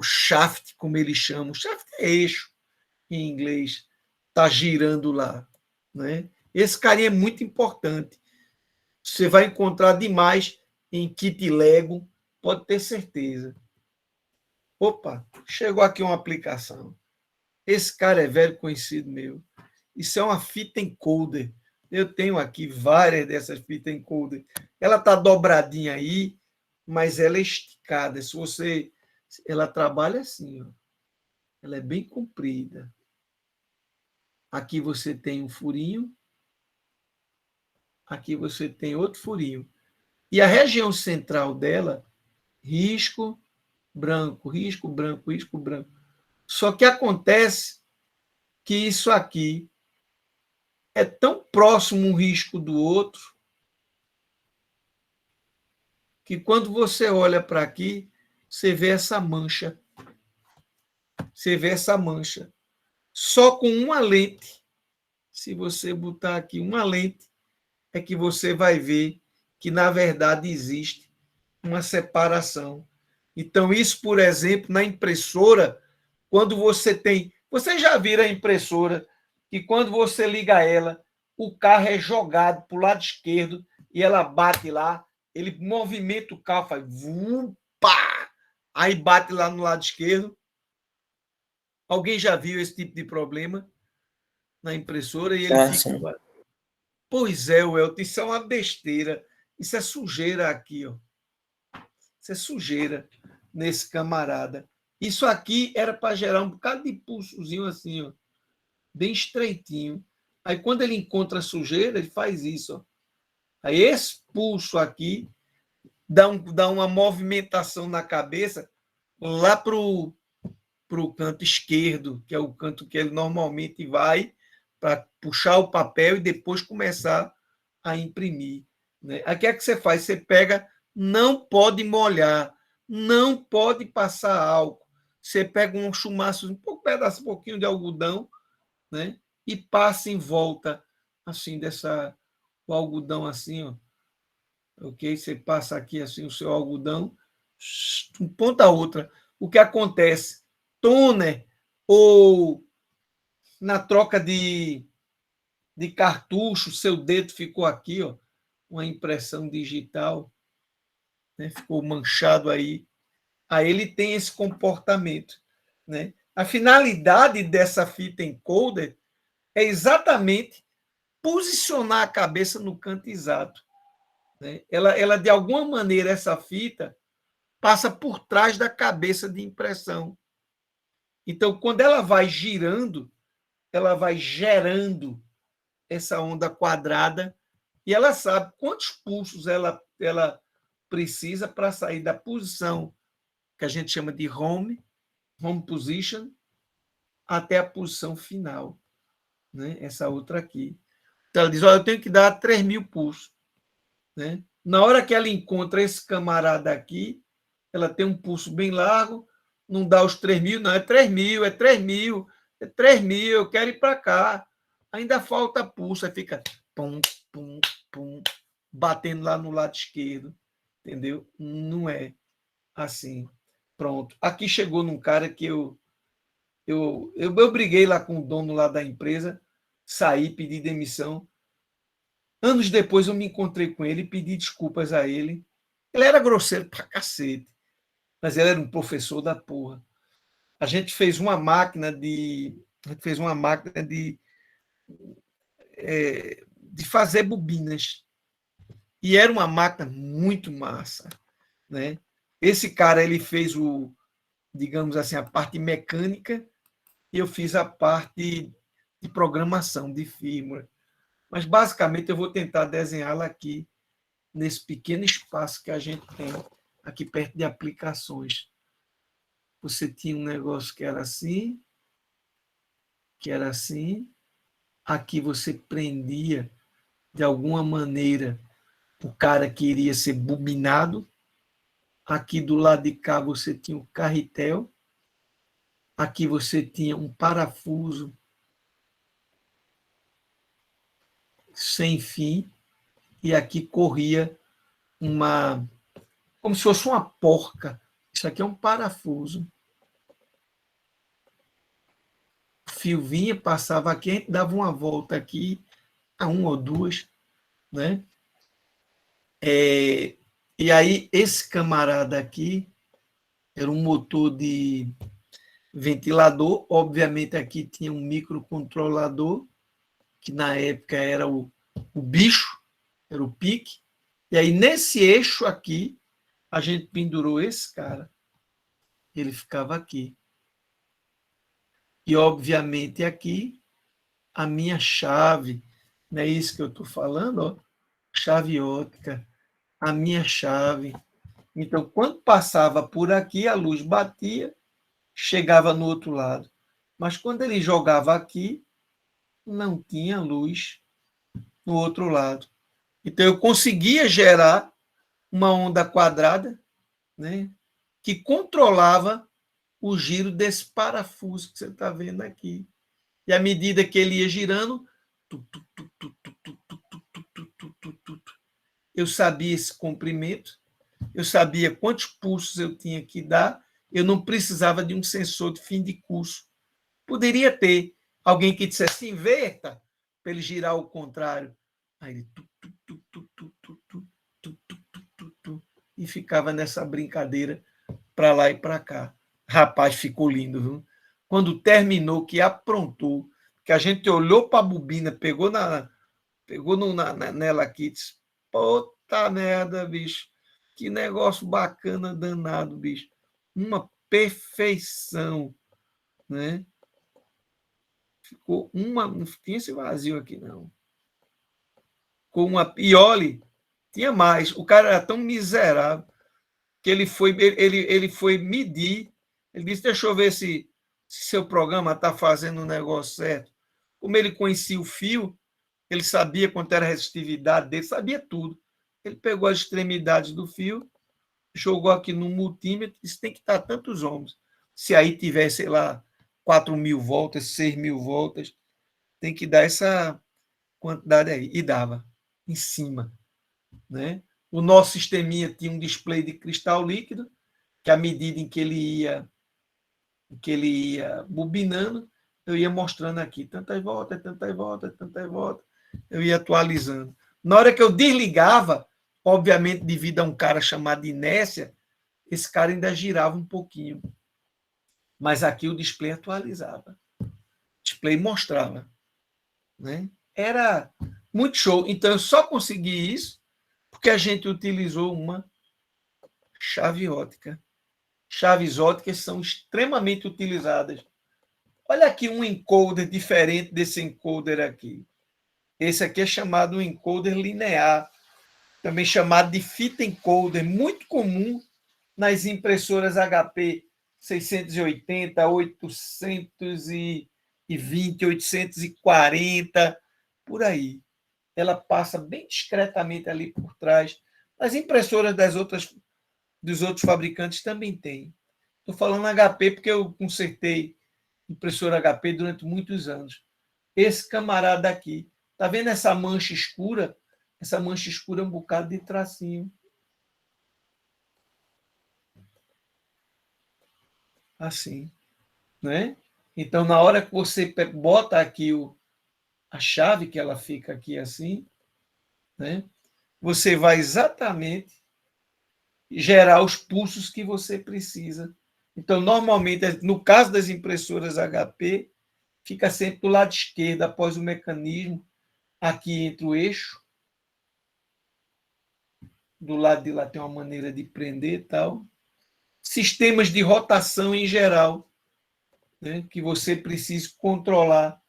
shaft, como eles chamam. O shaft é eixo em inglês, está girando lá. Né? Esse carinha é muito importante. Você vai encontrar demais em kit Lego, pode ter certeza. Opa, chegou aqui uma aplicação. Esse cara é velho conhecido meu. Isso é uma fita encoder. Eu tenho aqui várias dessas fitas encoder. Ela está dobradinha aí, mas ela é esticada. Se você, ela trabalha assim, ó. Ela é bem comprida. Aqui você tem um furinho. Aqui você tem outro furinho. E a região central dela, risco branco, risco branco, risco branco. Só que acontece que isso aqui é tão próximo um risco do outro que quando você olha para aqui, você vê essa mancha. Você vê essa mancha. Só com uma lente, se você botar aqui uma lente, é que você vai ver que, na verdade, existe uma separação. Então, isso, por exemplo, na impressora, quando você tem... Você já viu a impressora que quando você liga ela, o carro é jogado para o lado esquerdo e ela bate lá, ele movimenta o carro, faz vum, pá, aí bate lá no lado esquerdo. Alguém já viu esse tipo de problema na impressora e ele fica... sim. Pois é, Welton, isso é uma besteira. Isso é sujeira aqui, ó. Isso é sujeira nesse camarada. Isso aqui era para gerar um bocado de pulsozinho assim, ó, bem estreitinho. Aí, quando ele encontra sujeira, ele faz isso. Ó. Aí, esse pulso aqui dá uma movimentação na cabeça lá para o canto esquerdo, que é o canto que ele normalmente vai para puxar o papel e depois começar a imprimir. Né? Aí, o que é que você faz? Você pega, não pode molhar, não pode passar álcool. Você pega um chumaço, um pouquinho de algodão, né? E passa em volta assim o algodão assim, ó. Ok? Você passa aqui assim o seu algodão, de ponta a outra. O que acontece? Toner ou na troca de cartucho, seu dedo ficou aqui, ó, uma impressão digital, né? Ficou manchado aí. Aí ele tem esse comportamento. Né? A finalidade dessa fita encoder é exatamente posicionar a cabeça no canto exato. Né? Ela, de alguma maneira, essa fita passa por trás da cabeça de impressão. Então, quando ela vai girando, ela vai gerando essa onda quadrada e ela sabe quantos pulsos ela precisa para sair da posição que a gente chama de home position, até a posição final. Né? Essa outra aqui. Então, ela diz, olha, eu tenho que dar 3.000 pulsos. Né? Na hora que ela encontra esse camarada aqui, ela tem um pulso bem largo, não dá os 3.000, não, é 3.000, é 3.000, é 3.000, eu quero ir para cá. Ainda falta pulso, aí fica pum, pum, pum, batendo lá no lado esquerdo. Entendeu? Não é assim. Pronto. Aqui chegou num cara que eu briguei lá com o dono lá da empresa, saí, pedi demissão. Anos depois eu me encontrei com ele, pedi desculpas a ele. Ele era grosseiro pra cacete, mas ele era um professor da porra. A gente fez uma máquina de fazer bobinas. E era uma máquina muito massa, né? Esse cara, ele fez digamos assim, a parte mecânica e eu fiz a parte de programação, de firmware. Mas, basicamente, eu vou tentar desenhá-la aqui, nesse pequeno espaço que a gente tem, aqui perto de aplicações. Você tinha um negócio que era assim, aqui você prendia, de alguma maneira, o cara que iria ser bobinado, aqui do lado de cá você tinha o carretel, aqui você tinha um parafuso sem fim, e aqui corria como se fosse uma porca. Isso aqui é um parafuso. O fio vinha, passava aqui, a gente dava uma volta aqui, a uma ou duas, né? E aí, esse camarada aqui era um motor de ventilador. Obviamente, aqui tinha um microcontrolador, que na época era o bicho, era o pique. E aí, nesse eixo aqui, a gente pendurou esse cara. Ele ficava aqui. E, obviamente, aqui, a minha chave, não é isso que eu estou falando? Ó, chave ótica, a minha chave. Então, quando passava por aqui, a luz batia, chegava no outro lado. Mas quando ele jogava aqui, não tinha luz no outro lado. Então, eu conseguia gerar uma onda quadrada, né, que controlava o giro desse parafuso que você está vendo aqui. E à medida que ele ia girando, eu sabia esse comprimento, eu sabia quantos pulsos eu tinha que dar, eu não precisava de um sensor de fim de curso. Poderia ter alguém que dissesse inverta, para ele girar ao contrário. Aí ele e ficava nessa brincadeira para lá e para cá. Rapaz, ficou lindo, viu? Quando terminou, que aprontou, que a gente olhou para a bobina, pegou nela aqui, disse, puta merda, bicho, que negócio bacana, danado, bicho. Uma perfeição, né? Ficou não tinha esse vazio aqui, não. Ficou uma... E olhe, tinha mais. O cara era tão miserável que ele foi medir. Ele disse, deixa eu ver se seu programa está fazendo o negócio certo. Como ele conhecia o fio, ele sabia quanto era a resistividade dele, sabia tudo. Ele pegou as extremidades do fio, jogou aqui no multímetro, disse, tem que estar tantos ohms. Se aí tiver, sei lá, 4.000 voltas, 6.000 voltas, tem que dar essa quantidade aí. E dava, em cima, né? O nosso sisteminha tinha um display de cristal líquido, que à medida em que ele ia bobinando, eu ia mostrando aqui, tantas voltas, tantas voltas, tantas voltas, eu ia atualizando. Na hora que eu desligava, obviamente, devido a um cara chamado inércia, esse cara ainda girava um pouquinho. Mas aqui o display atualizava. O display mostrava. Né? Era muito show. Então, eu só consegui isso porque a gente utilizou uma chave ótica. Chaves óticas são extremamente utilizadas. Olha aqui um encoder diferente desse encoder aqui. Esse aqui é chamado um encoder linear, também chamado de fita encoder, muito comum nas impressoras HP 680, 820, 840, por aí. Ela passa bem discretamente ali por trás. As impressoras dos outros fabricantes também tem. Estou falando HP porque eu consertei impressora HP durante muitos anos. Esse camarada aqui, tá vendo essa mancha escura? Essa mancha escura é um bocado de tracinho. Assim, né? Então, na hora que você bota aqui a chave, que ela fica aqui assim, né? Você vai exatamente gerar os pulsos que você precisa. Então, normalmente, no caso das impressoras HP, fica sempre do lado esquerdo, após o mecanismo, aqui entre o eixo. Do lado de lá tem uma maneira de prender e tal. Sistemas de rotação em geral, né, que você precisa controlar.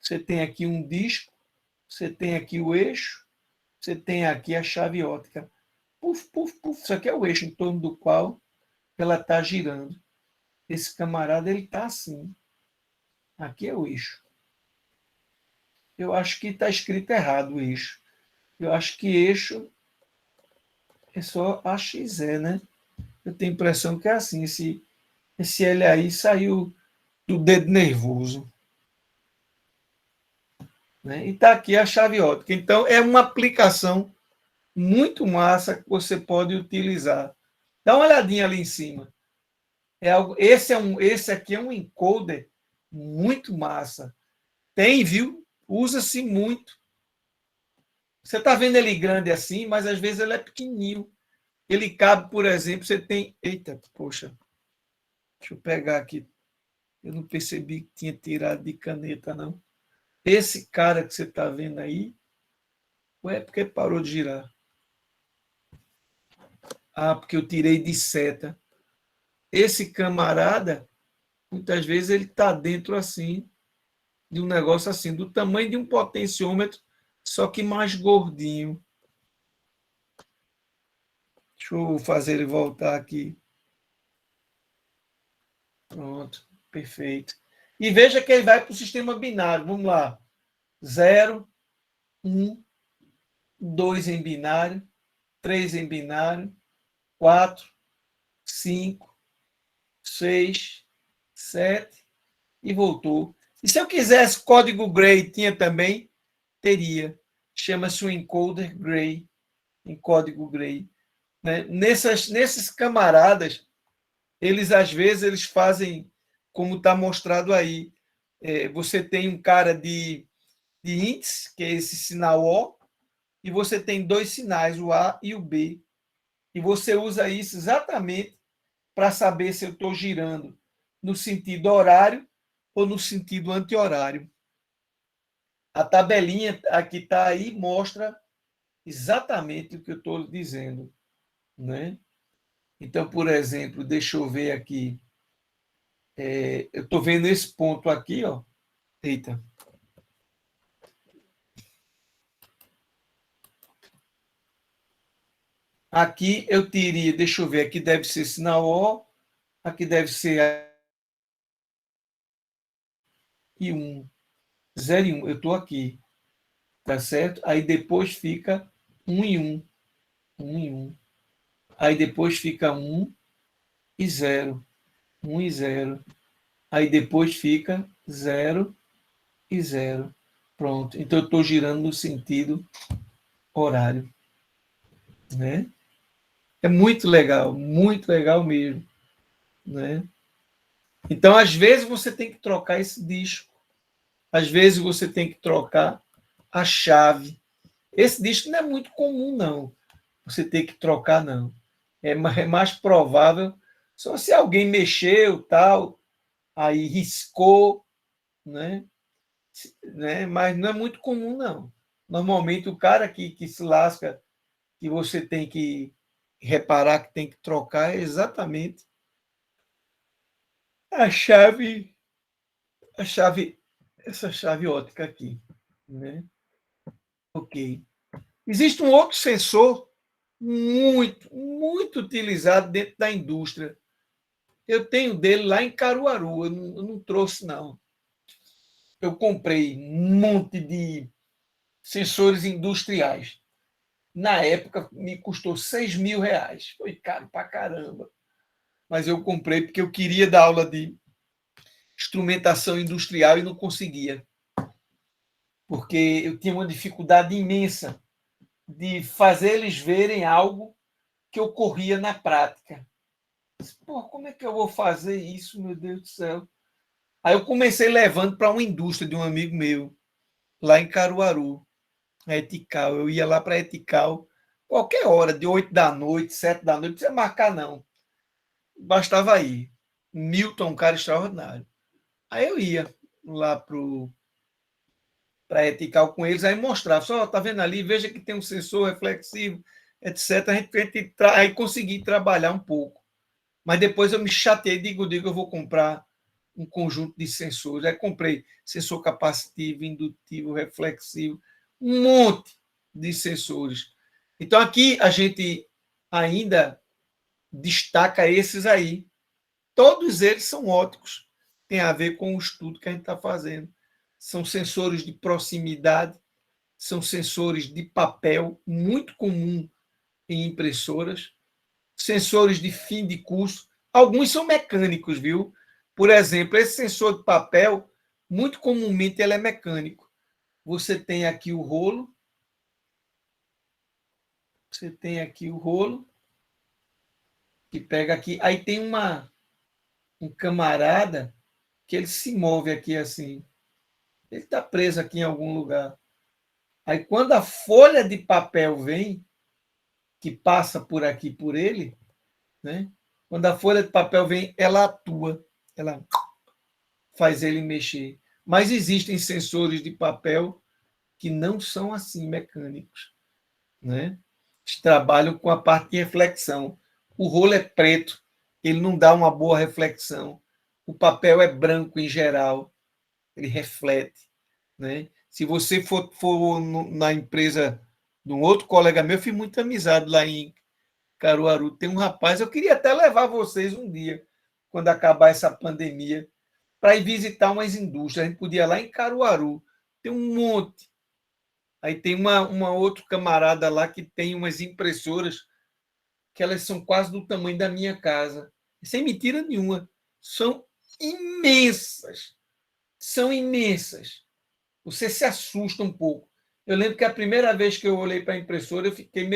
Você tem aqui um disco, você tem aqui o eixo, você tem aqui a chave ótica. Puf, puf, puf. Isso aqui é o eixo em torno do qual ela está girando. Esse camarada ele está assim. Aqui é o eixo. Eu acho que está escrito errado o eixo. Eu acho que eixo é só AXE, né? Eu tenho a impressão que é assim. Esse L aí saiu do dedo nervoso. né? E está aqui a chave ótica. Então, é uma aplicação muito massa que você pode utilizar. Dá uma olhadinha ali em cima. Esse aqui é um encoder muito massa. Tem, viu? Usa-se muito. Você está vendo ele grande assim, mas às vezes ele é pequenininho. Ele cabe, por exemplo, você tem... Eita, poxa. Deixa eu pegar aqui. Eu não percebi que tinha tirado de caneta, não. Esse cara que você está vendo aí, ou é porque parou de girar? Ah, porque eu tirei de seta. Esse camarada, muitas vezes, ele está dentro assim, de um negócio assim, do tamanho de um potenciômetro, só que mais gordinho. Deixa eu fazer ele voltar aqui. Pronto, perfeito. E veja que ele vai para o sistema binário. Vamos lá. 0, 1, 2 em binário, 3 em binário, 4, 5, 6, 7 e voltou. E se eu quisesse código Gray, tinha também? Teria. Chama-se o encoder Gray, em código Gray. Né? Nesses camaradas, eles às vezes eles fazem, como está mostrado aí, você tem um cara de índice, que é esse sinal O, e você tem dois sinais, o A e o B. E você usa isso exatamente para saber se eu estou girando no sentido horário ou no sentido anti-horário. A tabelinha aqui está aí, mostra exatamente o que eu estou dizendo. Né? Então, por exemplo, deixa eu ver aqui. Eu estou vendo esse ponto aqui, ó. Eita. Aqui eu teria, deixa eu ver, aqui deve ser sinal O, aqui deve ser e 1. 0 e 1, eu estou aqui. Tá certo? Aí depois fica 1 e 1. 1 e 1. Aí depois fica 1 e 0. 1 e 0. Aí depois fica 0 e 0. Pronto. Então eu estou girando no sentido horário. Né? É muito legal mesmo. Né? Então, às vezes, você tem que trocar esse disco. Às vezes, você tem que trocar a chave. Esse disco não é muito comum, não. Você tem que trocar, não. É mais provável só se alguém mexeu, tal, aí riscou, né? Mas não é muito comum, não. Normalmente, o cara que se lasca, que você tem que reparar que tem que trocar, é exatamente a chave, essa chave ótica aqui. Né? Ok. Existe um outro sensor muito utilizado dentro da indústria. Eu tenho dele lá em Caruaru, eu não trouxe, não. Eu comprei um monte de sensores industriais. Na época, me custou R$ 6.000. Foi caro pra caramba. Mas eu comprei porque eu queria dar aula de instrumentação industrial e não conseguia. Porque eu tinha uma dificuldade imensa de fazer eles verem algo que ocorria na prática. Pô, como é que eu vou fazer isso, meu Deus do céu? Aí eu comecei levando para uma indústria de um amigo meu, lá em Caruaru, a Etical. Eu ia lá para a Etical qualquer hora, de 8 da noite, 7 da noite, não precisa marcar, não. Bastava ir. Milton, um cara extraordinário. Aí eu ia lá para a Etical com eles, aí mostrava, só tá vendo ali, veja que tem um sensor reflexivo, etc. Aí consegui trabalhar um pouco. Mas depois eu me chateei, digo, eu vou comprar um conjunto de sensores. Aí comprei sensor capacitivo, indutivo, reflexivo, um monte de sensores. Então aqui a gente ainda destaca esses aí. Todos eles são óticos. Tem a ver com o estudo que a gente está fazendo. São sensores de proximidade, são sensores de papel, muito comum em impressoras, sensores de fim de curso. Alguns são mecânicos, viu? Por exemplo, esse sensor de papel, muito comumente ele é mecânico. Você tem aqui o rolo. Você tem aqui o rolo, que pega aqui. Aí tem um camarada que ele se move aqui assim. Ele está preso aqui em algum lugar. Aí quando a folha de papel vem, que passa por aqui por ele, né? Quando a folha de papel vem, ela atua, ela faz ele mexer. Mas existem sensores de papel que não são assim mecânicos, né? Eles trabalham com a parte de reflexão. O rolo é preto, ele não dá uma boa reflexão. O papel é branco em geral, ele reflete, né? Se você for na empresa de um outro colega meu, eu fiz muita amizade lá em Caruaru. Tem um rapaz, eu queria até levar vocês um dia, quando acabar essa pandemia, para ir visitar umas indústrias. A gente podia ir lá em Caruaru. Tem um monte. Aí tem uma outro camarada lá que tem umas impressoras que elas são quase do tamanho da minha casa. Sem mentira nenhuma. São imensas. São imensas. Você se assusta um pouco. Eu lembro que a primeira vez que eu olhei para a impressora, eu fiquei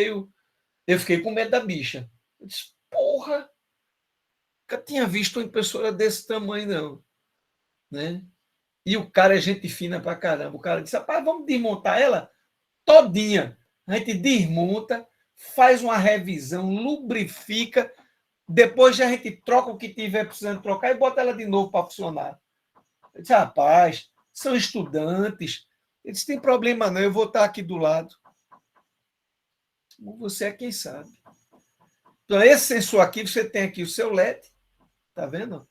com medo da bicha. Eu disse, porra, nunca tinha visto uma impressora desse tamanho, não. Né? E o cara é gente fina pra caramba. O cara disse, rapaz, vamos desmontar ela todinha. A gente desmonta, faz uma revisão, lubrifica, depois a gente troca o que tiver precisando trocar e bota ela de novo para funcionar. Eu disse, rapaz, são estudantes, eles têm problema não, eu vou estar aqui do lado. Você é quem sabe. Então, esse sensor aqui, você tem aqui o seu LED, tá vendo?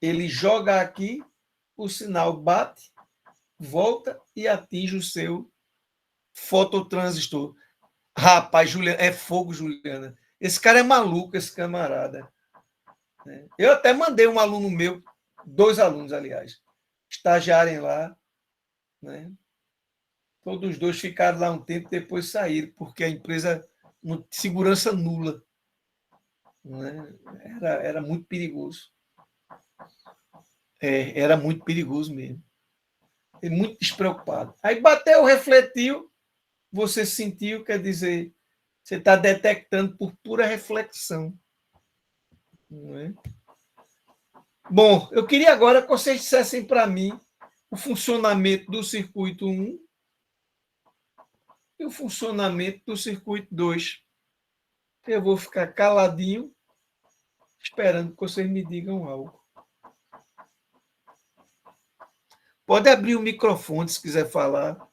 Ele joga aqui, o sinal bate, volta e atinge o seu fototransistor. Rapaz, Juliana, é fogo, Juliana. Esse cara é maluco, esse camarada. Eu até mandei um aluno meu, 2 alunos, aliás, estagiarem lá, né? Todos os 2 ficaram lá um tempo, depois saíram, porque a empresa, segurança nula. Né? Era muito perigoso. Era muito perigoso mesmo. Muito despreocupado. Aí bateu, refletiu, você sentiu, quer dizer, você está detectando por pura reflexão. Não é? Bom, eu queria agora que vocês dissessem para mim o funcionamento do circuito 1 e o funcionamento do circuito 2. Eu vou ficar caladinho, esperando que vocês me digam algo. Pode abrir o microfone se quiser falar.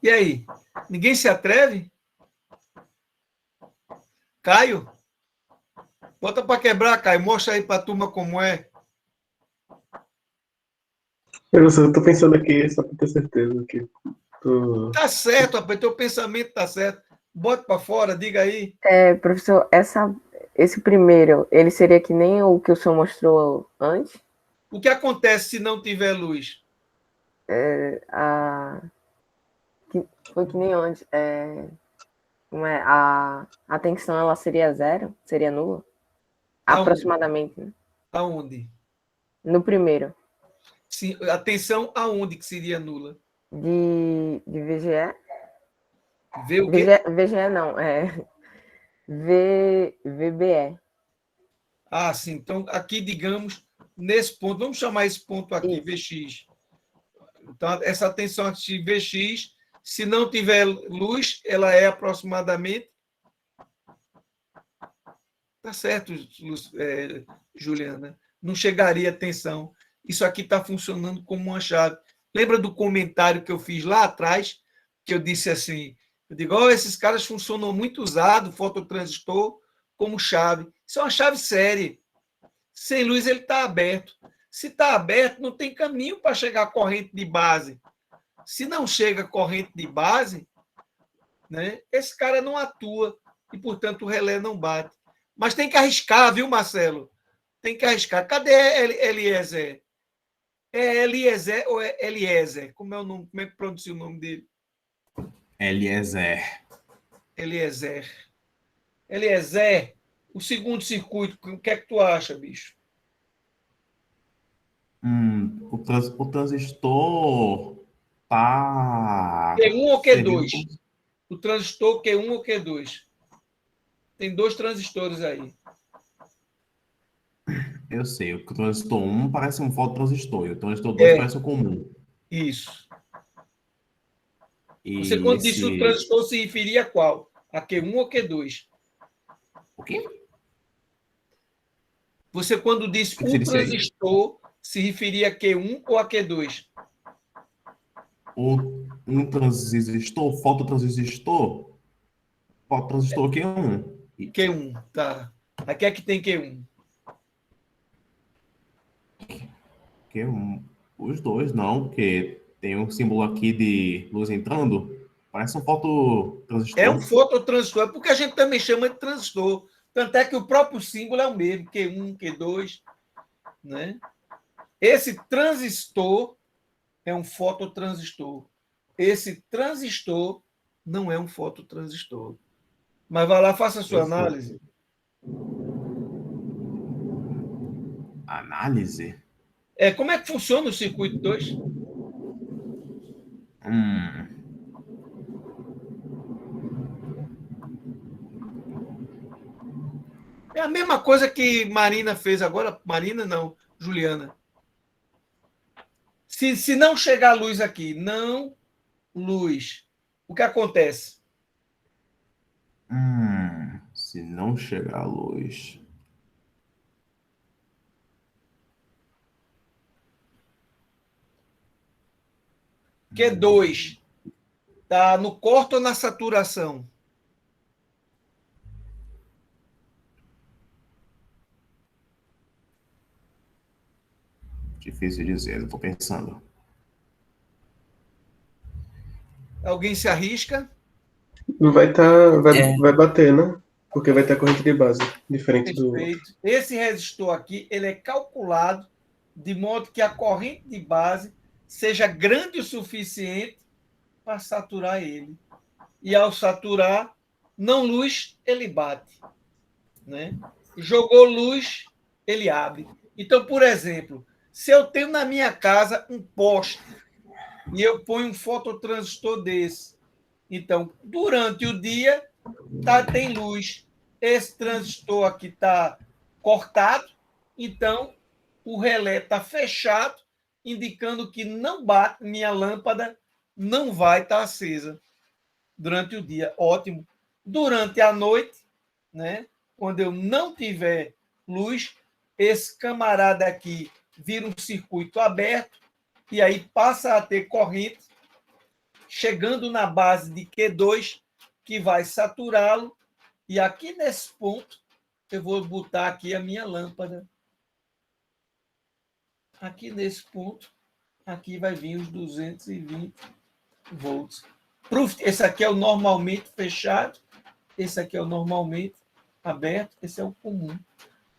E aí? Ninguém se atreve? Caio? Bota para quebrar, Caio. Mostra aí para a turma como é. Eu estou pensando aqui, só para ter certeza que Tá certo, rapaz. Teu pensamento tá certo. Bota para fora, diga aí. Professor, esse primeiro, ele seria que nem o que o senhor mostrou antes? O que acontece se não tiver luz? Foi que nem antes. A tensão ela seria 0? Seria nula? Aonde? Aproximadamente. Né? Aonde? No primeiro. Sim, a tensão aonde que seria nula? De VGE? Vê o quê? VGE não, VBE. Ah, sim. Então, aqui, digamos, nesse ponto, vamos chamar esse ponto aqui, Isso. Vx. Então, essa tensão de Vx, se não tiver luz, ela é aproximadamente. Tá certo, Juliana. Não chegaria a tensão. Isso aqui está funcionando como uma chave. Lembra do comentário que eu fiz lá atrás, que eu disse assim, eu digo, esses caras funcionam muito usado, fototransistor, como chave. Isso é uma chave séria. Sem luz ele está aberto. Se está aberto, não tem caminho para chegar a corrente de base. Se não chega a corrente de base, né, esse cara não atua e, portanto, o relé não bate. Mas tem que arriscar, viu, Marcelo? Tem que arriscar. Cadê Eliezer? É Eliezer ou é Eliezer? Como é o nome? Como é que pronuncia o nome dele? Eliezer. Eliezer. Eliezer, o segundo circuito, o que é que tu acha, bicho? O transistor tá Q1 ou servindo Q2? O transistor Q1 ou Q2? Tem 2 transistores aí. Eu sei, o transistor 1 parece um fototransistor e o transistor 2 É, parece o comum. isso. Você, E quando disse o esse. transistor, se referia a qual? A Q1 ou Q2? O quê? Você, quando disse O que você o disse aí? transistor, se referia a Q1 ou a Q2? Um transistor, fototransistor, fototransistor que é um. Q1, tá. Aqui é que tem Q1. Que é um. Os dois não, porque tem um símbolo aqui de luz entrando. Parece um É um fototransistor. fototransistor, é porque a gente também chama de transistor. Tanto é que o próprio símbolo é o mesmo, Q1, Q2, né? Esse transistor é um fototransistor. Esse transistor não é um fototransistor. Mas vai lá, faça a sua Eu sei. análise. Análise? Como é que funciona o circuito 2? Hum, É a mesma coisa que Marina fez agora. Marina não, Juliana. Se não chegar luz aqui, não luz, o que acontece? se não chegar a luz. Q2 está no corte ou na saturação? Difícil dizer, eu tô pensando. Alguém se arrisca? Não vai tá, É, vai bater, né? Porque vai ter corrente de base, diferente do outro. Perfeito. Esse resistor aqui, ele é calculado de modo que a corrente de base seja grande o suficiente para saturar ele. E ao saturar, não luz, ele bate, né? Jogou luz, ele abre. Então, por exemplo, se eu tenho na minha casa um poste e eu ponho um fototransistor desse, então, durante o dia, tem luz. Esse transistor aqui está cortado, então o relé está fechado, indicando que não bate, minha lâmpada não vai estar acesa durante o dia. Ótimo. Durante a noite, né, quando eu não tiver luz, esse camarada aqui vira um circuito aberto e aí passa a ter corrente chegando na base de Q2, que vai saturá-lo. E aqui nesse ponto, eu vou botar aqui a minha lâmpada. Aqui nesse ponto, aqui vai vir os 220 volts. Esse aqui é o normalmente fechado, esse aqui é o normalmente aberto, esse é o comum.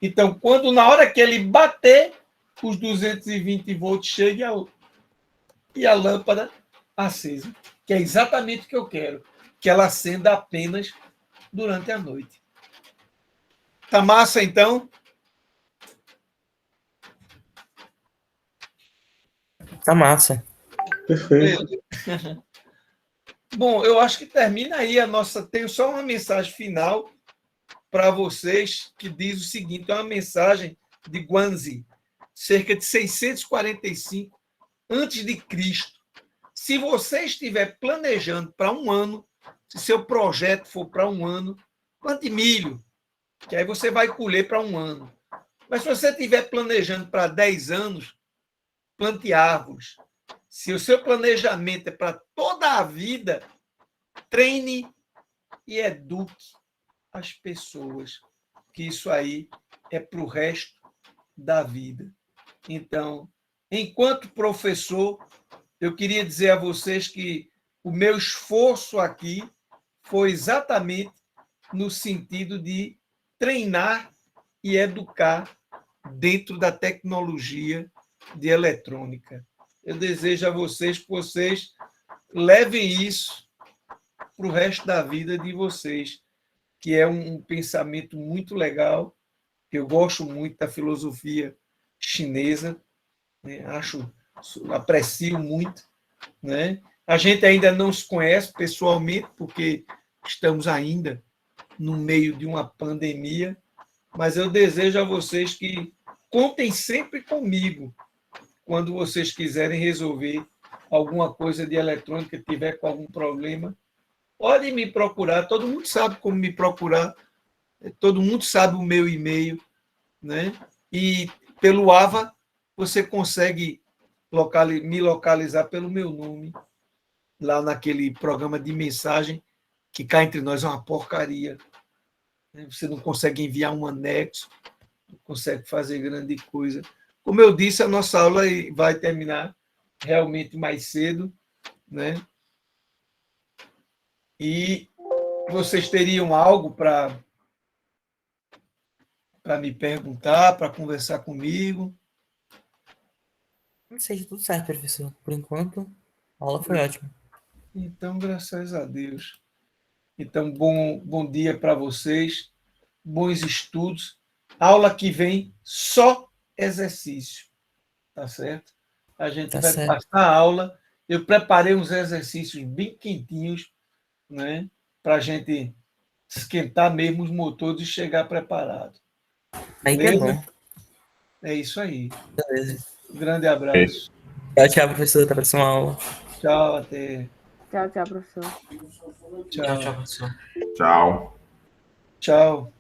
Então, quando na hora que ele bater, os 220 volts chegam e a lâmpada acesa, que é exatamente o que eu quero, que ela acenda apenas durante a noite. Tá massa, então? tá massa. Perfeito. Bom, eu acho que termina aí a nossa. Tenho só uma mensagem final para vocês que diz o seguinte: é uma mensagem de Guanzi, cerca de 645 antes de Cristo. Se você estiver planejando para um ano, se seu projeto for para um ano, plante milho, que aí você vai colher para um ano. Mas se você estiver planejando para 10 anos, plante árvores. Se o seu planejamento é para toda a vida, treine e eduque as pessoas, que isso aí é para o resto da vida. Então, enquanto professor, eu queria dizer a vocês que o meu esforço aqui foi exatamente no sentido de treinar e educar dentro da tecnologia de eletrônica. Eu desejo a vocês que vocês levem isso para o resto da vida de vocês, que é um pensamento muito legal, que eu gosto muito da filosofia chinesa, né? Aprecio muito, né? A gente ainda não se conhece pessoalmente, porque estamos ainda no meio de uma pandemia, mas eu desejo a vocês que contem sempre comigo quando vocês quiserem resolver alguma coisa de eletrônica, tiver com algum problema. Podem me procurar, todo mundo sabe como me procurar, todo mundo sabe o meu e-mail, né? E pelo AVA você consegue me localizar pelo meu nome, lá naquele programa de mensagem, que cá entre nós é uma porcaria. Você não consegue enviar um anexo, não consegue fazer grande coisa. Como eu disse, a nossa aula vai terminar realmente mais cedo, né? E vocês teriam algo para me perguntar, para conversar comigo? Não sei, tudo certo, professor. Por enquanto, a aula foi ótima. Então, graças a Deus. Então, bom dia para vocês, bons estudos. Aula que vem, só exercício, tá certo? A gente Tá vai certo. passar a aula. Eu preparei uns exercícios bem quentinhos, né? Para a gente esquentar mesmo os motores e chegar preparado. Aí que é Beleza? bom. É isso aí. Beleza. Um grande abraço. Tchau, professor. Até a próxima aula. Tchau, até. Tchau, professor. Tchau, professor. Tchau. Tchau.